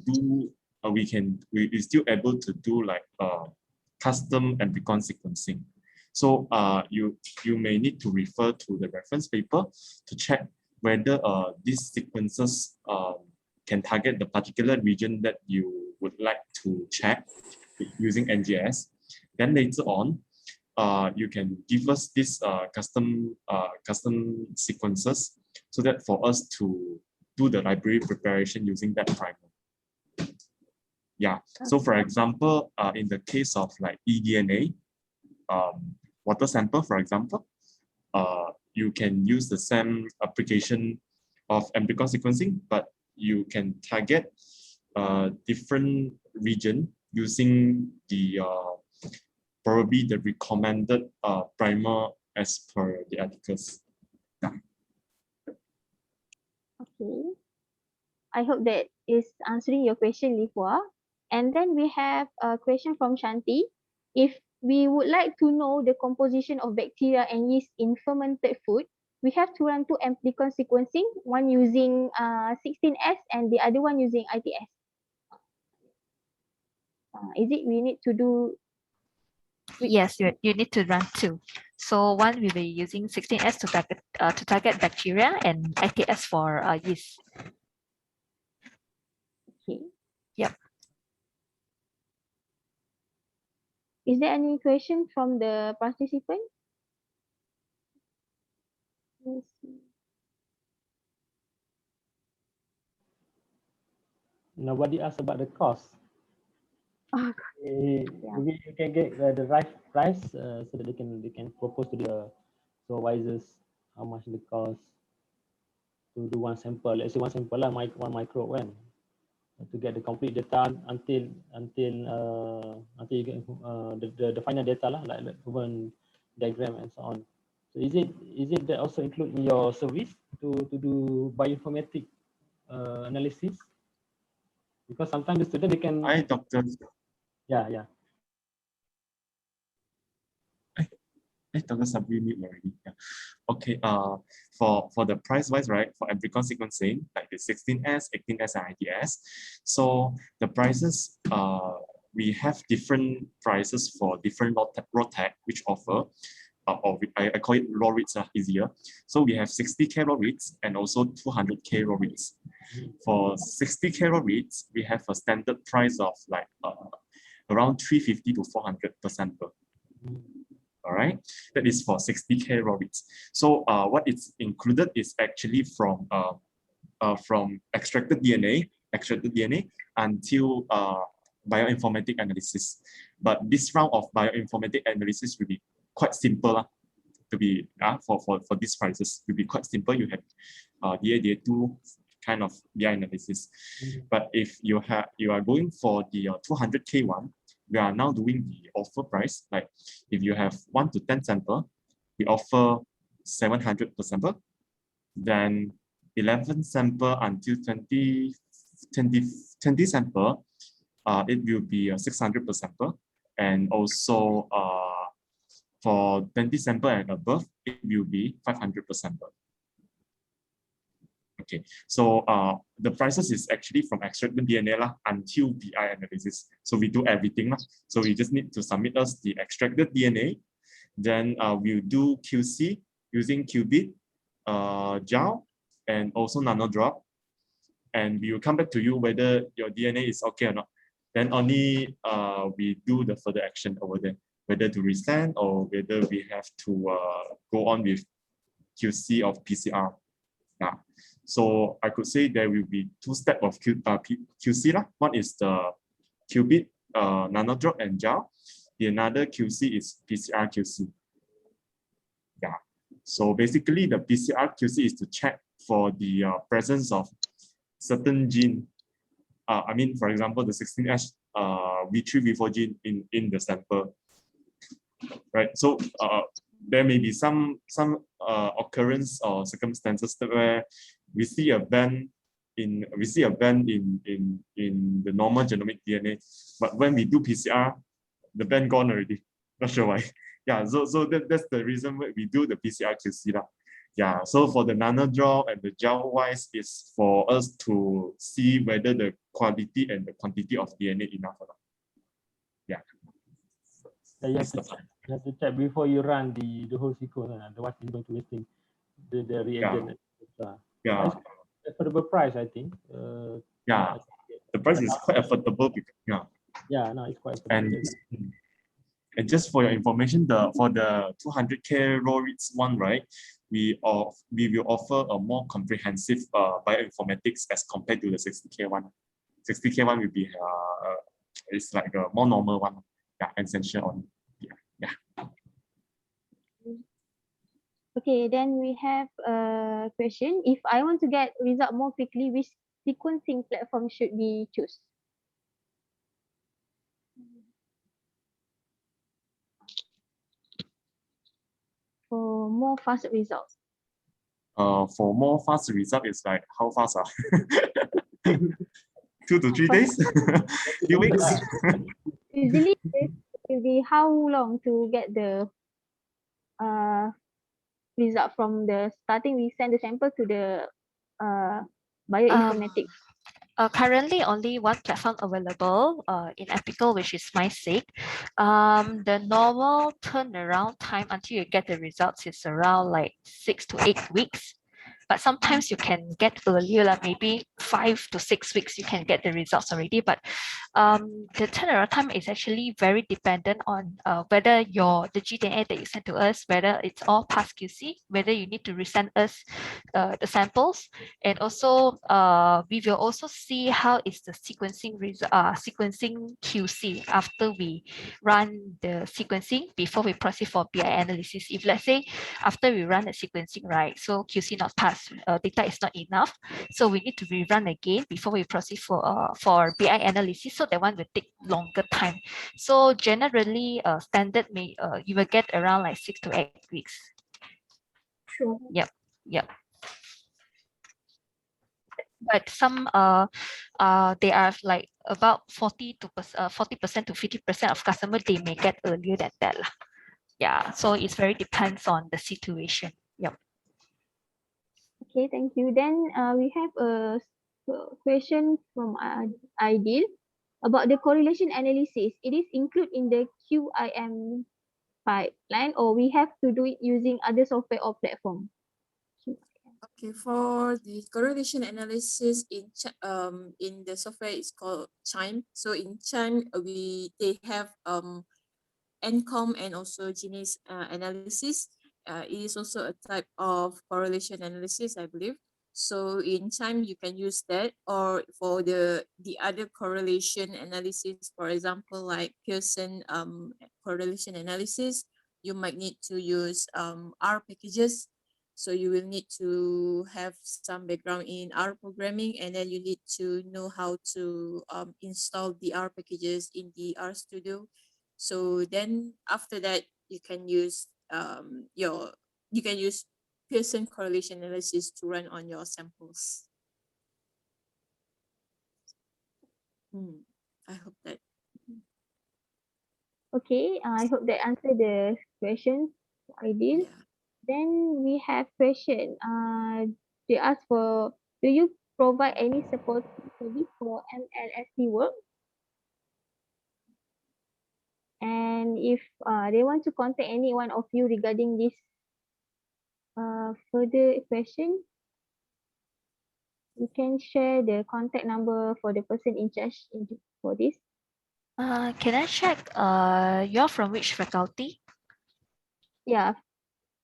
still able to do like custom Amplicon sequencing. So you may need to refer to the reference paper to check whether these sequences can target the particular region that you would like to check using NGS. Then later on, you can give us this custom sequences so that for us to do the library preparation using that primer. Yeah. So for example, in the case of like eDNA, water sample, for example, you can use the same application of Amplicon sequencing, but you can target different region using the probably the recommended primer as per the articles. Yeah. Okay. I hope that is answering your question, Li Hua. And then we have a question from Shanti. If we would like to know the composition of bacteria and yeast in fermented food, we have to run two Amplicon sequencing, one using 16S and the other one using ITS. Is it we need to do? Yes, you need to run two. So one will be using 16S to target bacteria and ITS for yeast. Okay. Yep. Is there any question from the participant? Let's see. Nobody asked about the cost. Oh, Maybe you can get the right price so that they can propose to the supervisors how much the cost to do one sample. Let's say one sample lah, one micro kan, to get the complete data until you get the final data lah, like proven diagram and so on. So is it that also include in your service to do bioinformatic analysis? Because sometimes the student they can. Hi, Dr. Yeah. Dr. Sabri mute already. Yeah. Okay. For the price wise, right? For Amplicon sequencing, like the 16S, 18S, and ITS. So the prices, we have different prices for different raw tag which offer. Or I call it raw reads easier. So we have 60K raw reads and also 200K raw reads. For 60K raw reads, we have a standard price of like around 350 to 400 per sample. All right, that is for 60K raw reads. So what is included is actually from extracted DNA until bioinformatic analysis. But this round of bioinformatic analysis will be quite simple to be for these prices. Will be quite simple. You have DA2 kind of BI analysis. But if you are going for the 200K one, we are now doing the offer price. Like if you have 1 to 10 sample, we offer 700 per sample. Then 11 sample until 20 sample, it will be 600 per sample. And also for 20 sample and above, it will be 500 per sample. Okay, so the prices is actually from extracted DNA until BI analysis. So we do everything. So we just need to submit us the extracted DNA. Then we'll do QC using qubit, gel, and also nanodrop. And we will come back to you whether your DNA is okay or not. Then only we do the further action over there, whether to resend or whether we have to go on with QC of PCR. Yeah. So I could say there will be two steps of QC. One is the qubit, nanodrop, and gel. The another QC is PCR QC. Yeah. So basically, the PCR QC is to check for the presence of certain gene. I mean, for example, the 16S V3, V4 gene in the sample, right? So there may be some occurrence or circumstances where we see a band in the normal genomic DNA, but when we do PCR, the band gone already. Not sure why. Yeah, so that's the reason why we do the PCR QC lah. Yeah, so for the nanodraw and the gel wise is for us to see whether the quality and the quantity of DNA enough or not. Yeah. Yeah, you have to check before you run the whole sequence, the what is going to wasting, the reagent. Yeah. It's affordable price, I think. Yeah, the price is quite affordable because, yeah. Yeah, no, it's quite affordable. And just for your information, for the 200K raw reads one, right? We will offer a more comprehensive bioinformatics as compared to the 60K one. 60K one will be it's like a more normal one. Yeah, essential on. Yeah. Okay, then we have a question. If I want to get result more quickly, which sequencing platform should we choose? For more fast results. For more fast result, it's like how fast? 2 to 3 days? Few weeks? Usually it will be how long to get the result from the starting we send the sample to the bioinformatics. Currently, only one platform available in Apical, which is MySick. The normal turnaround time until you get the results is around like 6 to 8 weeks. But sometimes you can get earlier, like maybe 5 to 6 weeks, you can get the results already. But the turnaround time is actually very dependent on whether the GDNA that you send to us, whether it's all past QC, whether you need to resend us the samples, and also we will also see how is the sequencing QC after we run the sequencing before we proceed for BI analysis. If let's say after we run the sequencing, right, so QC not passed, data is not enough, so we need to rerun again before we proceed for BI analysis. So that one will take longer time. So generally, standard you will get around like 6 to 8 weeks. Sure. Yep. But some they are like about 40% to 50% of customers, they may get earlier than that lah. Yeah, so it's very depends on the situation. Yep. Okay, thank you. Then we have a question from Ideal about the correlation analysis. It is included in the QIM pipeline, or we have to do it using other software or platform? Okay, for the correlation analysis in the software is called Chime. So in Chime, they have NCOM and also Genius analysis. It is also a type of correlation analysis, I believe. So in Chime, you can use that, or for the other correlation analysis, for example, like Pearson correlation analysis, you might need to use R packages. So you will need to have some background in R programming, and then you need to know how to install the R packages in the R Studio. So then after that, you can use Pearson correlation analysis to run on your samples. I hope that. Okay, I hope that answered the question. Ideal. Yeah. Then we have question. They ask for, do you provide any support service for MLSD work? And if they want to contact any one of you regarding this further question, you can share the contact number for the person in charge for this. Can I check you're from which faculty? Yeah.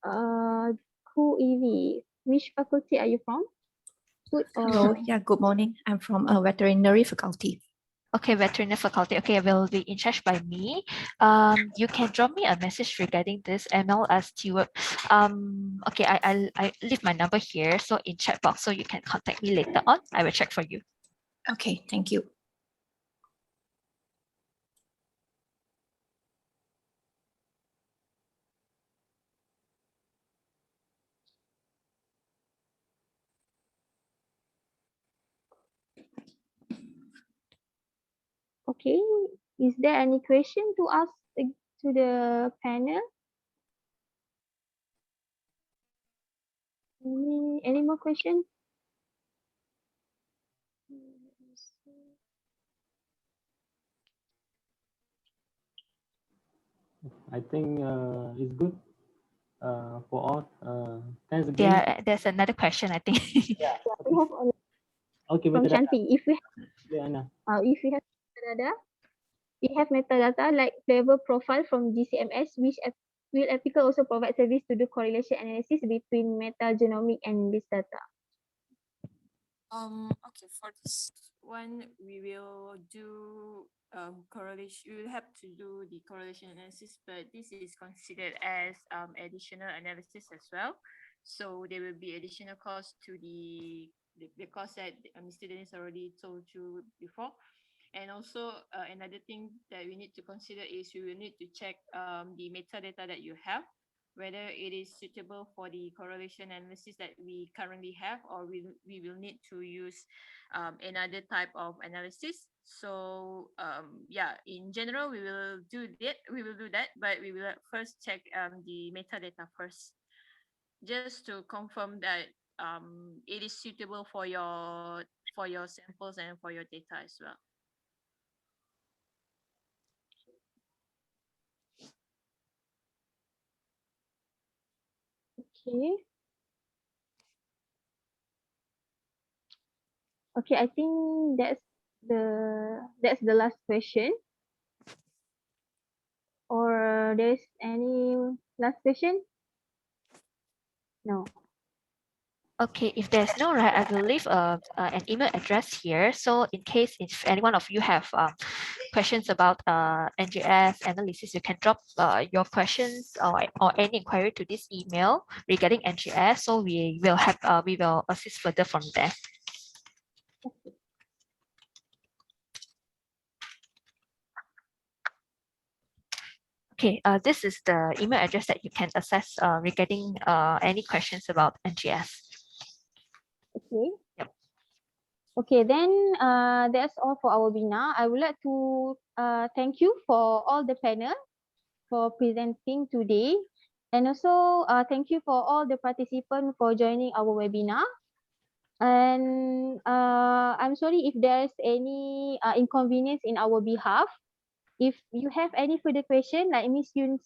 QEV. Which faculty are you from? Food or Hello. Yeah, good morning. I'm from a veterinary faculty. Okay, veterinary faculty. Okay, will be in charge by me. You can drop me a message regarding this ML as steward. Okay, I leave my number here, so in chat box, so you can contact me later on. I will check for you. Okay, thank you. Okay, is there any question to ask to the panel? Any more questions? I think it's good for all. Thanks again. There's another question, I think. Yeah. We have on- Okay, from metadata. Shanti. If we Yeah, Anna. metadata, we have metadata like flavor profile from GCMS, which will Apical also provide service to do correlation analysis between metagenomic and this data. Okay, for this one, we will do correlation. We will have to do the correlation analysis, but this is considered as additional analysis as well. So there will be additional cost to the cost that Mr. Dennis already told you before. And also another thing that we need to consider is we will need to check the metadata that you have, whether it is suitable for the correlation analysis that we currently have, or we will need to use another type of analysis. So yeah, in general, we will do that, but we will first check the metadata first, just to confirm that it is suitable for your samples and for your data as well. Okay. Okay, I think that's the last question. Or there's any last question? No. Okay, if there's no, right, I will leave an email address here. So in case if any one of you have questions about NGS analysis, you can drop your questions or any inquiry to this email regarding NGS. So we will assist further from there. Okay, this is the email address that you can access regarding any questions about NGS. Okay. Yep. Okay, then that's all for our webinar. I would like to thank you for all the panel for presenting today. And also thank you for all the participants for joining our webinar. And I'm sorry if there's any inconvenience in our behalf. If you have any further question, like Miss Yun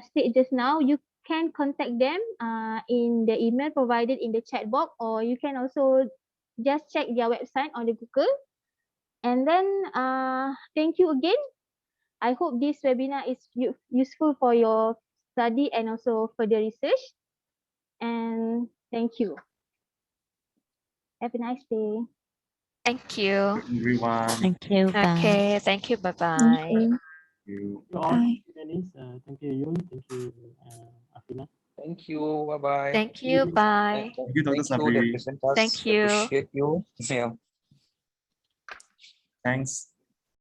state just now, you can contact them in the email provided in the chat box, or you can also just check their website on the Google. And then thank you again. I hope this webinar is useful for your study and also for the research. And thank you. Have a nice day. Thank you. Everyone. Thank you. Bye. Okay, thank you. Bye-bye. You. Thank you all. Thank you, Dennis. Thank you, Yun. Thank you, Afina. Thank you. Bye-bye. Thank you. Bye. Thank you, Dr. Thank you, the Sabri. presenters. Thank you. Appreciate you. Yeah. Thanks.